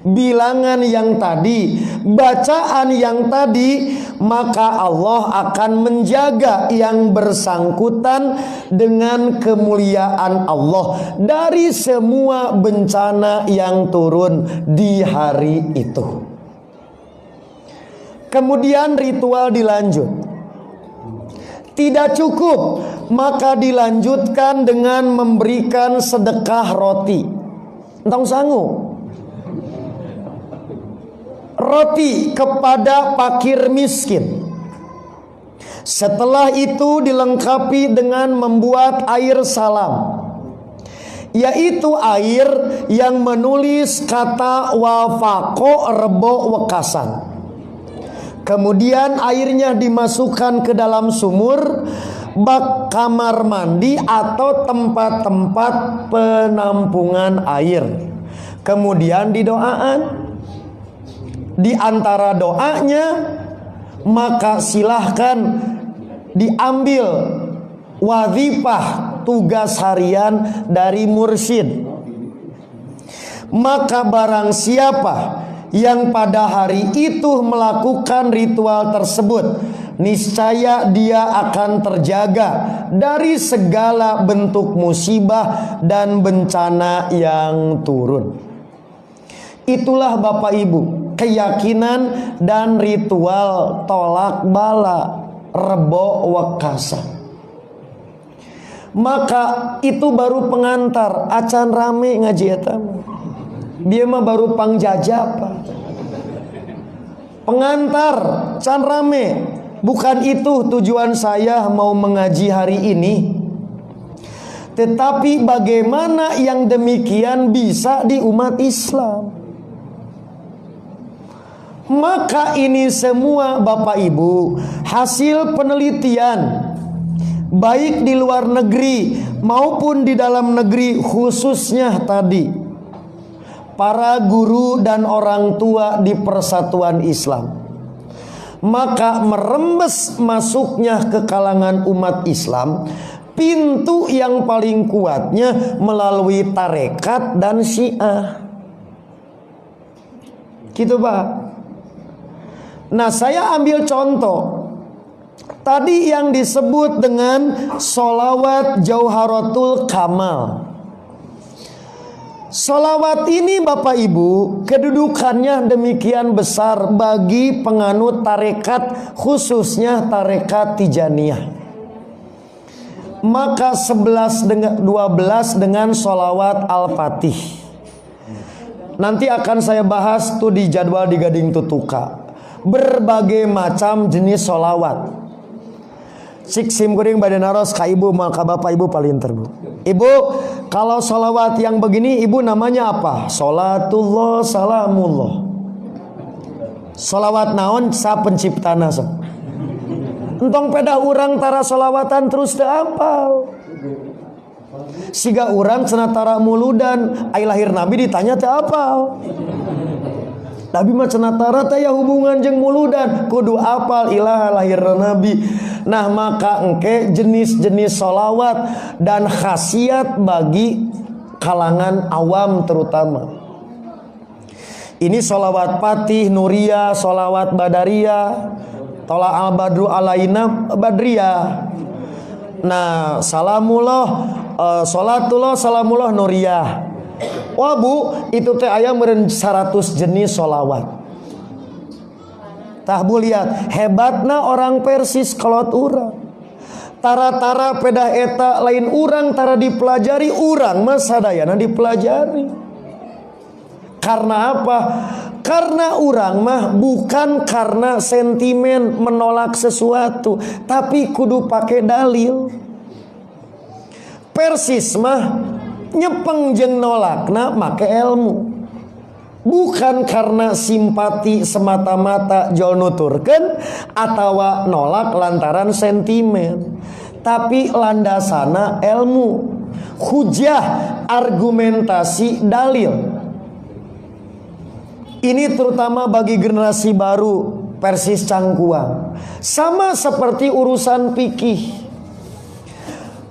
bilangan yang tadi, bacaan yang tadi, maka Allah akan menjaga yang bersangkutan dengan kemuliaan Allah dari semua bencana yang turun di hari itu. Kemudian ritual dilanjut. Tidak cukup, maka dilanjutkan dengan memberikan sedekah roti. Entang sangu. Roti kepada fakir miskin. Setelah itu dilengkapi dengan membuat air salam, yaitu air yang menulis kata wafako rebo wekasan. Kemudian airnya dimasukkan ke dalam sumur, bak kamar mandi atau tempat-tempat penampungan air. Kemudian didoaan. Di antara doanya, maka silahkan diambil wazifah tugas harian dari mursyid. Maka barang siapa yang pada hari itu melakukan ritual tersebut, niscaya dia akan terjaga dari segala bentuk musibah dan bencana yang turun. Itulah Bapak Ibu, keyakinan dan ritual tolak bala rebo wekasan. Maka itu baru pengantar, acan rame ngaji eta. Dia mah baru pangjajapa, pengantar, can rame. Bukan itu tujuan saya mau mengaji hari ini. Tetapi bagaimana yang demikian bisa di umat Islam. Maka ini semua Bapak Ibu hasil penelitian, baik di luar negeri maupun di dalam negeri, khususnya tadi para guru dan orang tua di persatuan Islam. Maka merembes masuknya ke kalangan umat Islam, pintu yang paling kuatnya melalui tarekat dan syiah. Gitu Pak. Nah, saya ambil contoh tadi yang disebut dengan sholawat Jauharatul Kamal. Sholawat ini Bapak Ibu kedudukannya demikian besar bagi penganut tarekat, khususnya tarekat Tijaniyah. Maka 11 dengan 12 dengan sholawat Al-Fatih. Nanti akan saya bahas tuh di jadwal di Gading Tutuka. Berbagai macam jenis sholawat. Sik sim kuring badan naros ka ibu maka Bapak Ibu paling terbu. Ibu, kalau sholawat yang begini ibu namanya apa? Sholatullah salamullah. Sholawat naon sa penciptana sok. Entong pedah urang tara sholawatan terus teu apal. Siga urang cenah tara muludan, ai lahir Nabi ditanya teu apal. Nabi mah cenah tara teh ya hubungan jeung muludan, kudu apal ilaha lahir Nabi. Nah, maka engke jenis-jenis sholawat dan khasiat bagi kalangan awam terutama. Ini sholawat Fatih, Nuriyah, sholawat Badariyah, Tola al-Badru alaina Badriyah. Nah, salamullah, sholatullah, salamullah Nuriyah. Wah Bu, itu teh aya meureun 100 jenis sholawat. Tah Bu lihat, hebatna orang Persis kolot urang. Tara-tara pedah eta lain urang tara dipelajari, urang mah sadayana dipelajari. Karena apa? Karena urang mah bukan karena sentimen menolak sesuatu, tapi kudu pakai dalil. Persis mah nyepeng jeung nolakna make ilmu. Bukan karena simpati semata-mata jol nuturkeun atawa nolak lantaran sentimen, tapi landasana ilmu, hujah, argumentasi, dalil. Ini terutama bagi generasi baru Persis Cangkuang. Sama seperti urusan fikih.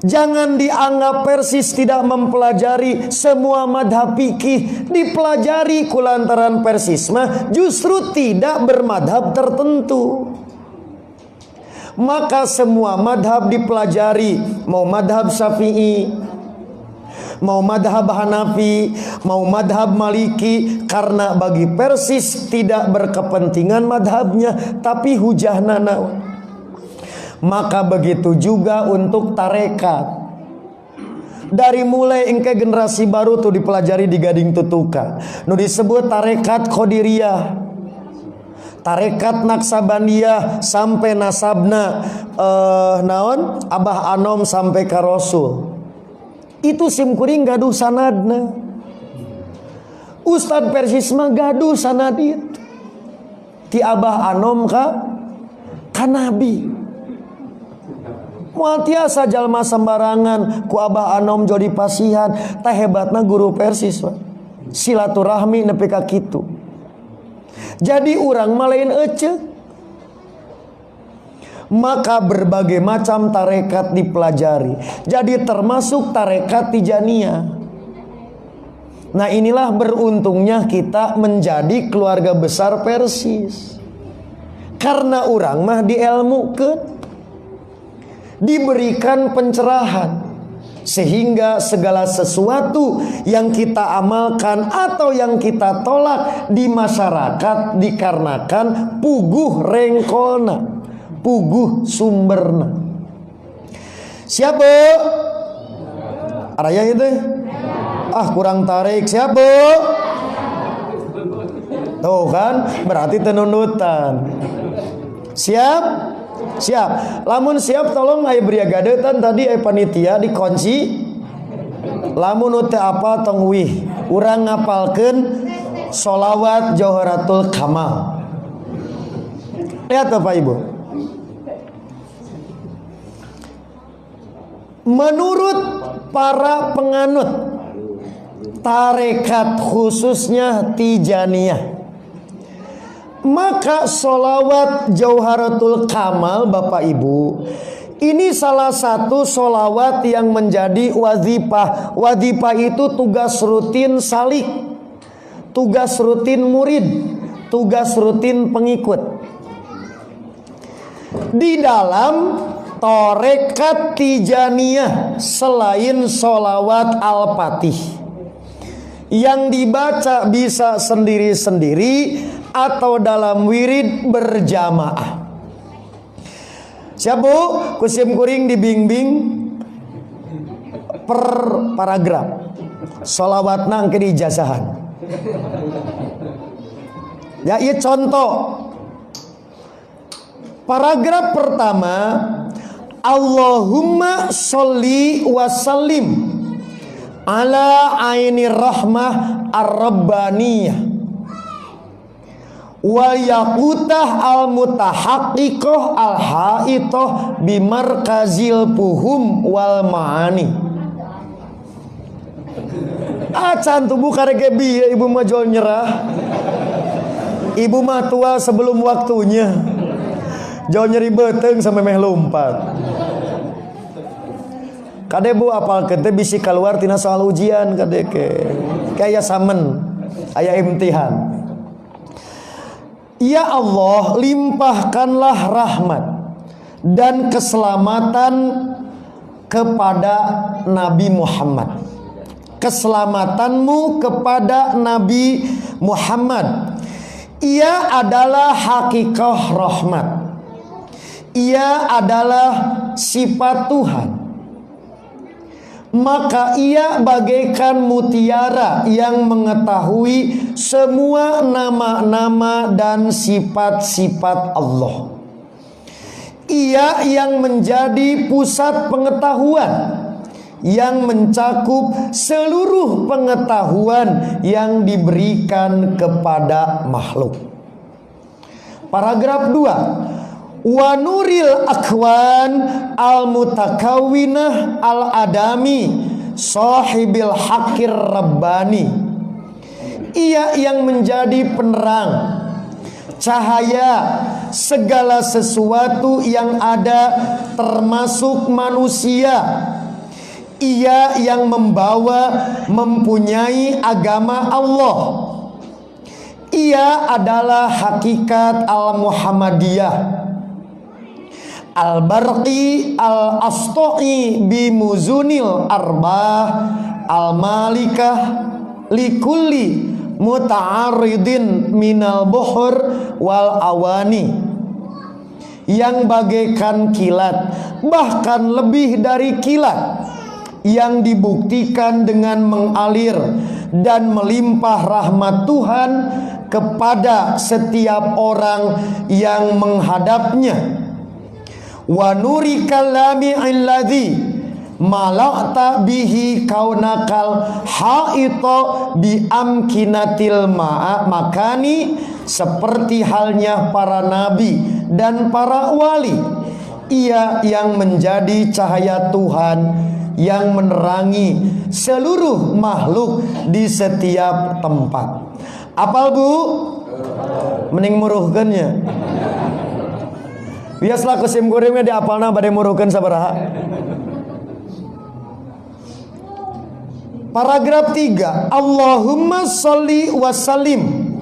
Jangan dianggap Persis tidak mempelajari semua madhab fikih. Dipelajari kulantaran Persis mah justru tidak bermadhab tertentu. Maka semua madhab dipelajari, mau madhab Syafi'i, mau madhab Hanafi, mau madhab Maliki, karena bagi Persis tidak berkepentingan madhabnya, tapi hujahna naon. Maka begitu juga untuk tarekat. Dari mulai engke generasi baru tuh dipelajari di Gading Tutuka, nu disebut tarekat Qadiriyah, tarekat Naksabandiyah, sampai nasabna naon Abah Anom sampai ka Rasul. Itu simkuring gaduh sanadna. Ustad Persis mah gaduh sanad itu ti Abah Anom ka Nabi. Moal tiasa jalma sembarangan ku Abah Anom jadi pasihan, tah hebatna guru Persis Pak. Silaturahmi nepi ka kitu. Jadi urang mah lain ece. Maka berbagai macam tarekat dipelajari. Jadi termasuk tarekat Tijaniyah. Nah inilah beruntungnya kita menjadi keluarga besar Persis. Karena urang mah dielmukeun, diberikan pencerahan, sehingga segala sesuatu yang kita amalkan atau yang kita tolak di masyarakat dikarenakan puguh rengkolna, puguh sumberna. Siapa? Araya itu? Kurang tarik. Siapa? Tuh kan, berarti tenunutan. Siap? Siap. Lamun siap tolong aya brigadetan tadi aya panitia dikunci. Lamun teu apa tong wih. Urang ngapalkeun sholawat Jawharatul Kamal. Lihat Bapak Ibu. Menurut para penganut tarekat khususnya Tijaniyah, maka sholawat Jawharatul Kamal Bapak Ibu, ini salah satu sholawat yang menjadi wazifah. Wazifah itu tugas rutin salik, tugas rutin murid, tugas rutin pengikut. Di dalam tarekat Tijaniyah selain sholawat Al-Fatih yang dibaca bisa sendiri-sendiri atau dalam wirid berjamaah. Siapa kusim kuring dibimbing per paragraf. Sholawatna engke diijazahan. Ya ieu contoh. Paragraf pertama, Allahumma sholli wa sallim ala aini rahmah ar-rabbaniyah wal yaqutah al-mutahaqqiqah al-haitah bimarkazil puhum wal ma'ani. Acan tubuh karege bieu ibu mah jol nyerah. Ibu mah tua sebelum waktunya. Jol nyeri beuteng sampai meh lompat. Kade bu apal kete bisi keluar tina soal ujian kade ke kaya samen aya imtihan. Ya Allah, limpahkanlah rahmat dan keselamatan kepada Nabi Muhammad. Keselamatanmu kepada Nabi Muhammad. Ia adalah hakikah rahmat. Ia adalah sifat Tuhan. Maka ia bagaikan mutiara yang mengetahui semua nama-nama dan sifat-sifat Allah. Ia yang menjadi pusat pengetahuan, yang mencakup seluruh pengetahuan yang diberikan kepada makhluk. Paragraf 2. Wa nuril akwan al-mutakawwinah al-adami sahibil hakir rabbani. Ia yang menjadi penerang, cahaya segala sesuatu yang ada termasuk manusia, ia yang mempunyai agama Allah. Ia adalah hakikat al-Muhammadiyah, al-Barqi al-Asto'i bimuzunil arbah al-malikah likulli muta'arridin minal buhur wal awani, yang bagaikan kilat, bahkan lebih dari kilat, yang dibuktikan dengan mengalir dan melimpah rahmat Tuhan kepada setiap orang yang menghadapnya. Wa nuri kalami alladhi mala'ta bihi kaunakal haita bi amkinatil makani, seperti halnya para nabi dan para wali. Ia yang menjadi cahaya Tuhan yang menerangi seluruh makhluk di setiap tempat. Apal bu? Mending muruhkeunnya. Biaslah kusim kurimnya di apalna bade muruhkeun sabaraha. Paragraf 3. Allahumma sholli wa sallim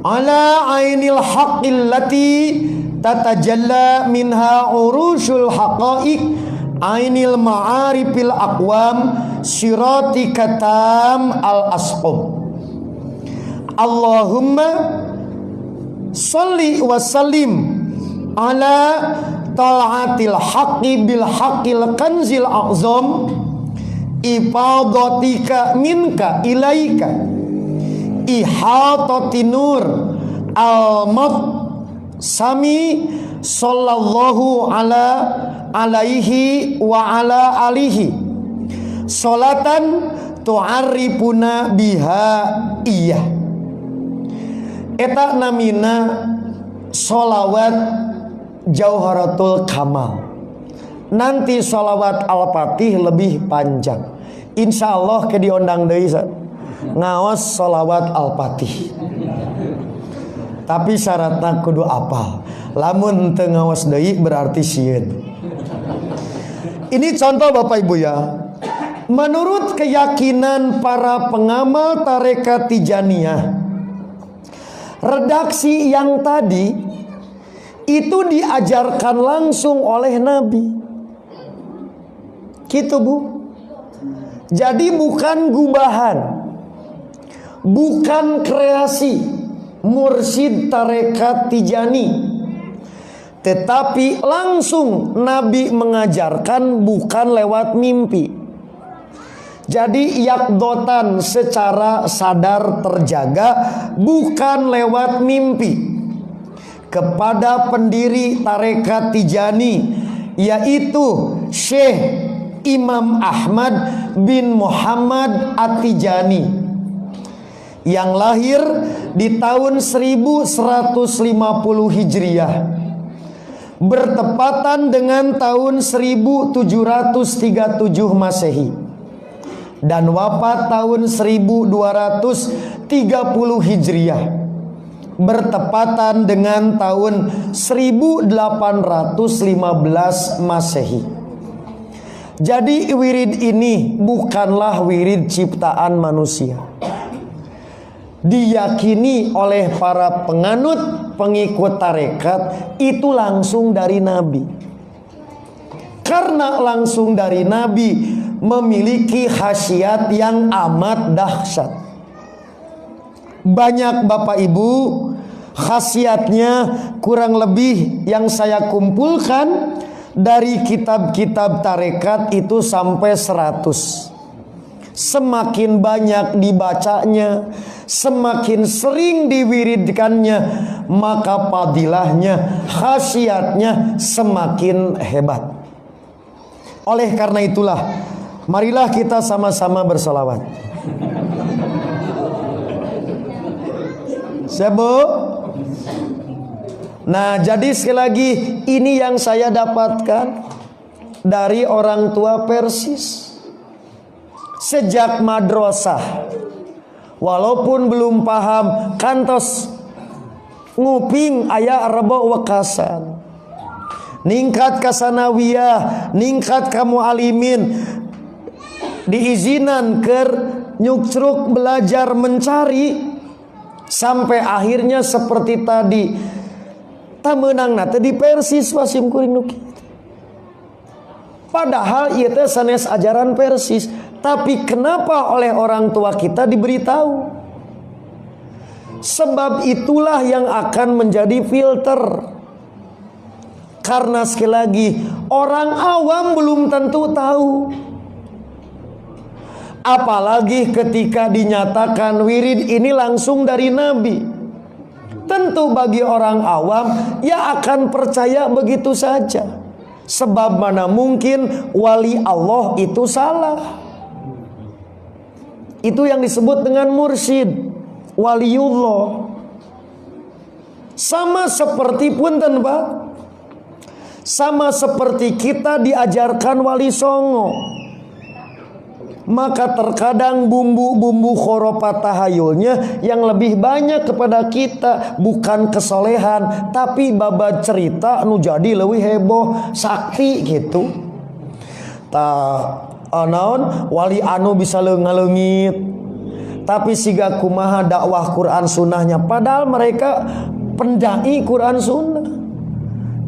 ala ainil haqqil lati tatajalla minha urushul haqaiq ainil ma'arifil aqwam sirati katam al asqam. Allahumma sholli wa sallim ala tal'atil haqqi bil haqqil kanzil a'zam ifadatika minka ilaika ihatati nur al-mat sami sallallahu alaihi wa ala alihi salatan tu'arrifuna biha iya. Eta namina sholawat Jauharatul Kamal. Nanti sholawat Al-Fatih lebih panjang. Insya Allah ke diundang deui ngaos sholawat Al-Fatih. Tapi syaratna kudu apal. Lamun teu ngaos deui berarti sieun. Ini contoh Bapak Ibu ya. Menurut keyakinan para pengamal tarekat Tijaniyah, redaksi yang tadi itu diajarkan langsung oleh Nabi. Gitu Bu. Jadi bukan gubahan, bukan kreasi mursyid tarekat Tijani, tetapi langsung Nabi mengajarkan, bukan lewat mimpi. Jadi yakdotan secara sadar terjaga, bukan lewat mimpi, kepada pendiri tarekat Tijani, yaitu Syekh Imam Ahmad bin Muhammad At-Tijani, yang lahir di tahun 1150 Hijriah, bertepatan dengan tahun 1737 Masehi, dan wafat tahun 1230 Hijriah, bertepatan dengan tahun 1815 Masehi. Jadi wirid ini bukanlah wirid ciptaan manusia. Diyakini oleh para penganut pengikut tarekat itu langsung dari Nabi. Karena langsung dari Nabi memiliki khasiat yang amat dahsyat. Banyak Bapak Ibu, khasiatnya kurang lebih yang saya kumpulkan dari kitab-kitab tarekat itu sampai 100. Semakin banyak dibacanya, semakin sering diwiridkannya, maka fadilahnya, khasiatnya semakin hebat. Oleh karena itulah, marilah kita sama-sama bersolawat. Sebo. Nah, jadi sekali lagi, ini yang saya dapatkan dari orang tua Persis. Sejak madrasah, walaupun belum paham, kantos nguping aya rebo wekasan, ningkat ka sanawiyah, ningkat ka mualimin, diizinan keur nyukruk belajar mencari sampai akhirnya seperti tadi tak menang nate di Persis wasim kuring nu kitu. Padahal ieu teh sanes ajaran Persis, tapi kenapa oleh orang tua kita diberitahu? Sebab itulah yang akan menjadi filter. Karena sekali lagi orang awam belum tentu tahu. Apalagi ketika dinyatakan wirid ini langsung dari Nabi. Tentu bagi orang awam ya akan percaya begitu saja. Sebab mana mungkin wali Allah itu salah. Itu yang disebut dengan mursyid, waliullah. Sama seperti punten Pak, sama seperti kita diajarkan wali songo. Maka terkadang bumbu-bumbu khurafat tahayulnya yang lebih banyak kepada kita bukan kesolehan, tapi babat cerita nu jadi leuwih heboh sakti gitu. Naon wali anu bisa leungit, tapi siga kumaha dakwah Quran sunnahnya, padahal mereka pendai Quran sunnah,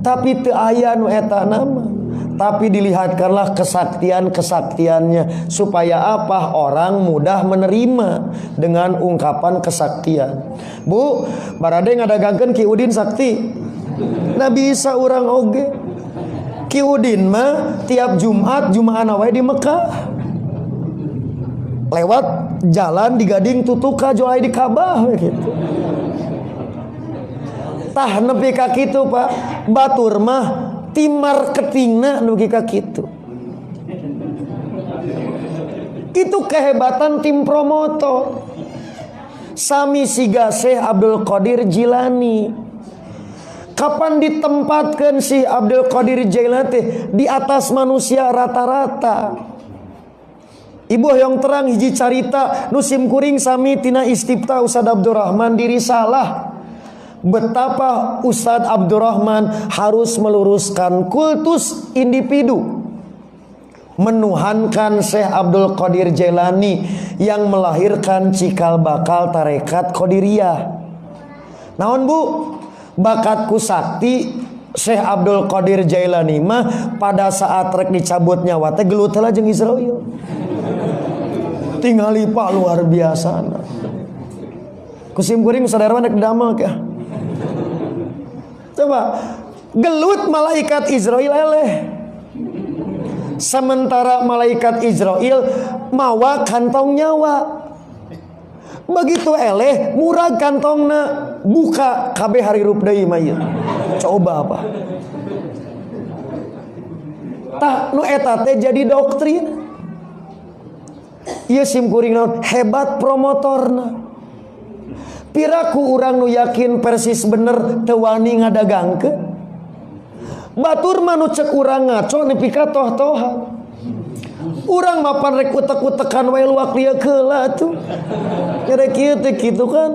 tapi teu aya nu eta nama. Tapi dilihatkanlah kesaktian-kesaktiannya supaya apa? Orang mudah menerima dengan ungkapan kesaktian. Bu, barade ngadagangkeun Ki Udin sakti. Nah bisa urang oge. Ki Udin mah tiap Jumat Jumaana wae di Mekah. Lewat jalan di Gading Tutuka jual di Kabah gitu. Tah nepi ka kitu Pak. Batur mah tim marketingna nugi ka kitu. Itu kehebatan tim promotor. Sami siga Syekh Abdul Qadir Jilani. Kapan ditempatkan si Abdul Qadir Jilani di atas manusia rata-rata? Ibu yang terang hiji carita nusim kuring sami tina istifta Ustaz Abdurrahman diri salah. Betapa Ustadz Abdurrahman harus meluruskan kultus individu, menuhankan Syekh Abdul Qadir Jailani yang melahirkan cikal bakal tarekat Qadiriyah. Naon Bu, bakatku sakti Syekh Abdul Qadir Jailani mah pada saat rek dicabut nyawa teh gelut heula jeung Israil. Tingali Pak luar biasa. Kusim kuring sadar rek damel ka. Coba gelut malaikat Israel eleh. Sementara malaikat Israel mawa kantong nyawa. Begitu eleh murag kantongna buka kabeh harirup deui mah ieu. Coba apa? Tah nu eta teh jadi doktrin. Ieu sim kuring naon hebat promotorna. Piraku urang nu yakin persis bener teu wani ngadagangkeun. Batur mah nu cek urang ngaco nepi ka toh-tohan. Urang mapan rek utek-utekan wae luak lieu keula atuh. Nya kieu teh kitu kan.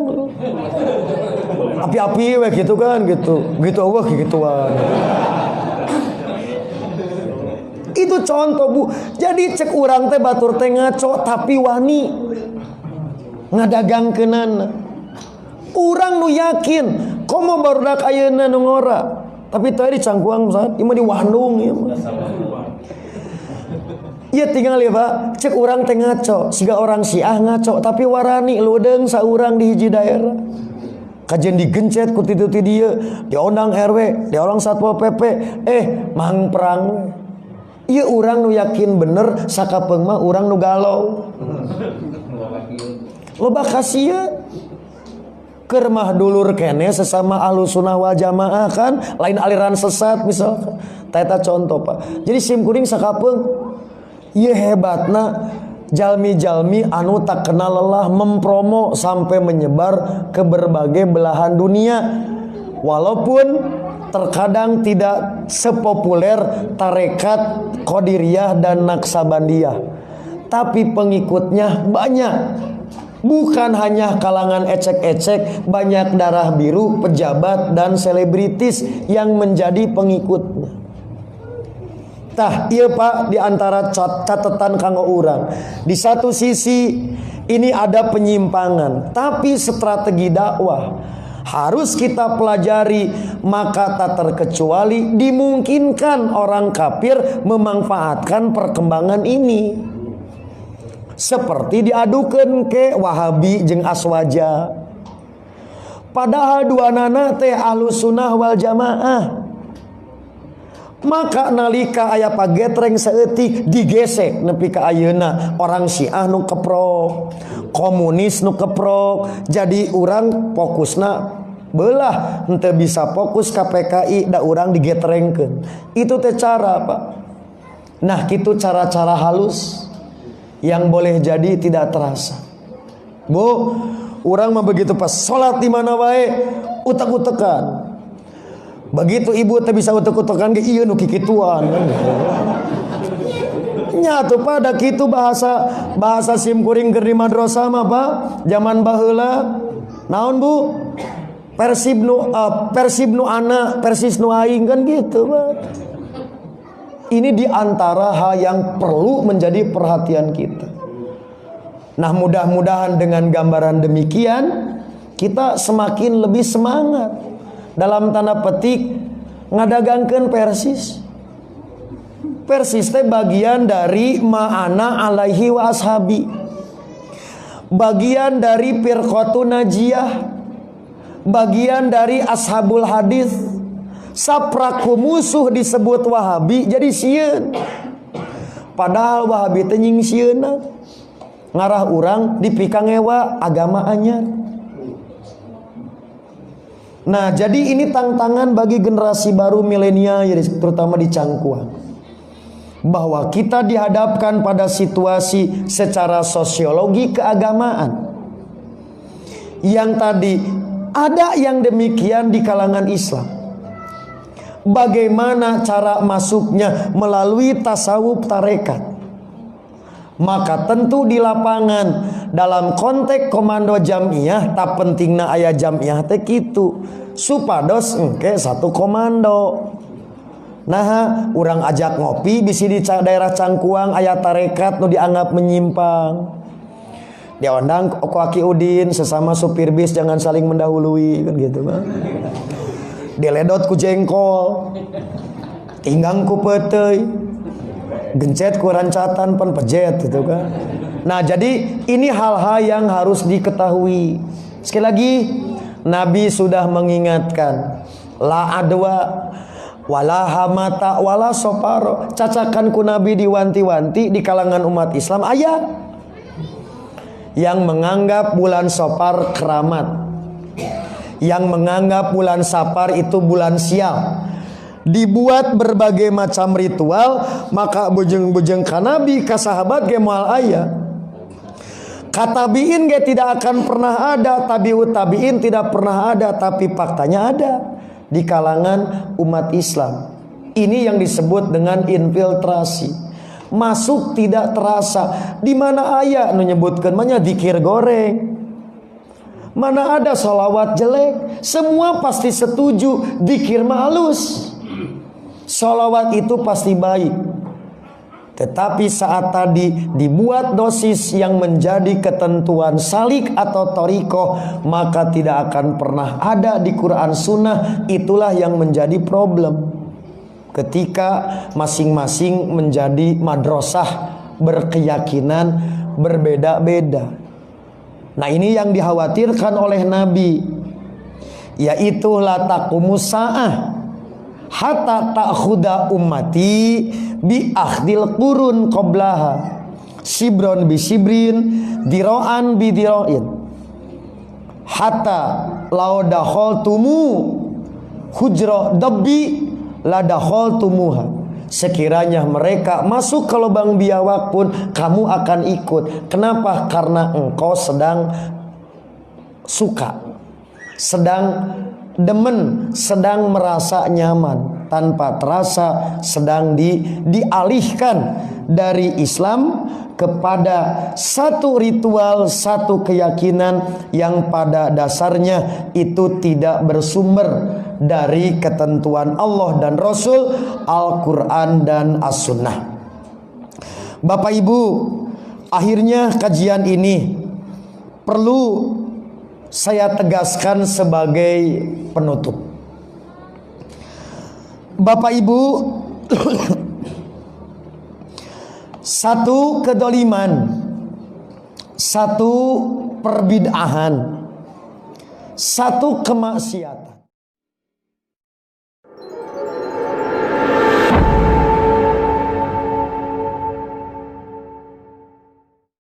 Api-api we kitu kan gitu. Gitu eueuh gituan. Itu contoh Bu. Jadi cek urang teh batur teh ngaco tapi wani ngadagangkeunana. Urang nu yakin komo barudak ayeuna nu ngora, tapi teu dicangkuang saat ieu mah di Bandung ieu mah. Ieu tinggal ya Pak, cek urang teh ngaco, siga orang Syiah ngaco tapi warani ludeung saurang di hiji daerah. Kajen digencet ku titu ti dieu, diondang RW, diorang Satpol PP, mang perang. Ieu urang nu yakin bener sakapeung mah urang nu galau. Loba kasieun. Kermah dulur kene sesama ahlu sunnah wal jamaah kan lain aliran sesat misalkan. Eta contoh Pak. Jadi sim kuring sakapeung ieu hebatna jalmi-jalmi anu tak kenal lelah mempromo sampai menyebar ke berbagai belahan dunia. Walaupun terkadang tidak sepopuler tarekat Qadiriyah dan Naksabandiyah, tapi pengikutnya banyak. Bukan hanya kalangan ecek-ecek, banyak darah biru, pejabat dan selebritis yang menjadi pengikutnya. Tah, iya Pak, di antara catatan kanggo urang. Di satu sisi ini ada penyimpangan, tapi strategi dakwah harus kita pelajari, maka tak terkecuali dimungkinkan orang kafir memanfaatkan perkembangan ini. Seperti diadukan ke Wahabi jeung Aswaja. Padahal dua nana teh Ahlus Sunnah wal Jamaah. Maka nalika aya pagetreng saeutik digesek nepi ka ayeuna orang Syiah nu keprok, komunis nu keprok, jadi urang fokusna belah henteu bisa fokus ka PKI da urang digetrengkeun. Itu teh cara, Pak. Nah, kitu cara-cara halus yang boleh jadi tidak terasa. Bu, urang mah begitu pas salat di mana wae utek-utekan. Begitu ibu teh bisa utek-utekan ge ieu nu kikituan. Nya atuh pada kitu bahasa simkuring keur di madrasah mah Pak, zaman baheula. Naon Bu? Persib nu ana, Persis nu aing kan gitu, Pak. Ini di antara hal yang perlu menjadi perhatian kita. Nah, mudah-mudahan dengan gambaran demikian kita semakin lebih semangat dalam tanda petik ngadagangkeun Persis. Persis teh bagian dari ma'ana alaihi wa ashabi, bagian dari firqatun najiyah, bagian dari ashabul hadis. Sapraku musuh disebut Wahabi jadi sieun, padahal Wahabi teh nying sieunna ngarah urang dipikang ewa agama anyar. Nah, jadi ini tantangan bagi generasi baru milenial, terutama di Cangkuang, bahwa kita dihadapkan pada situasi secara sosiologi keagamaan yang tadi ada yang demikian di kalangan Islam. Bagaimana cara masuknya melalui tasawuf tarekat? Maka tentu di lapangan dalam konteks komando jamiah tak pentingna aya jamiah teh kitu supados engke satu komando. Nah, urang ajak ngopi bisi di daerah Cangkuang aya tarekat nu dianggap menyimpang. Diundang ku Aki Udin sesama supir bis jangan saling mendahului kan gitu kan. Diledot ku jengkol, tinggang ku peteuy, gencet ku rancatan pan pejet gitu kan. Nah, jadi ini hal-hal yang harus diketahui. Sekali lagi Nabi sudah mengingatkan, la adwa wala hamata wala soparo. Cacakan ku Nabi diwanti-wanti di kalangan umat Islam ayat yang menganggap bulan Sopar keramat, yang menganggap bulan Safar itu bulan sial, dibuat berbagai macam ritual. Maka bujeng-bujeng ka Nabi ka sahabat ge moal aya, katabiin ge tidak akan pernah ada, tabiut tabiin tidak pernah ada, tapi faktanya ada di kalangan umat Islam. Ini yang disebut dengan infiltrasi, masuk tidak terasa. Di mana aya nu nyebutkeun mah nya zikir goreng, mana ada sholawat jelek. Semua pasti setuju zikir mah halus, sholawat itu pasti baik. Tetapi saat tadi dibuat dosis yang menjadi ketentuan salik atau torikoh, maka tidak akan pernah ada di Quran Sunnah. Itulah yang menjadi problem ketika masing-masing menjadi madrasah berkeyakinan berbeda-beda. Nah, ini yang dikhawatirkan oleh Nabi, yaitu la taqumus saah hatta ta'khuda ummati bi akhdil qurun qablaha sibron bi sibrin diroan bi diroin hatta law dakhaltumu hujra dabbi la dakhaltumuha. Sekiranya mereka masuk ke lubang biawak pun kamu akan ikut. Kenapa? Karena engkau sedang suka, sedang demen, sedang merasa nyaman. tanpa terasa sedang dialihkan dari Islam kepada satu ritual, satu keyakinan yang pada dasarnya itu tidak bersumber dari ketentuan Allah dan Rasul, Al-Quran dan As-Sunnah. Bapak Ibu, akhirnya kajian ini perlu saya tegaskan sebagai penutup. Bapak Ibu, satu kedoliman, satu perbid'ahan, satu kemaksiatan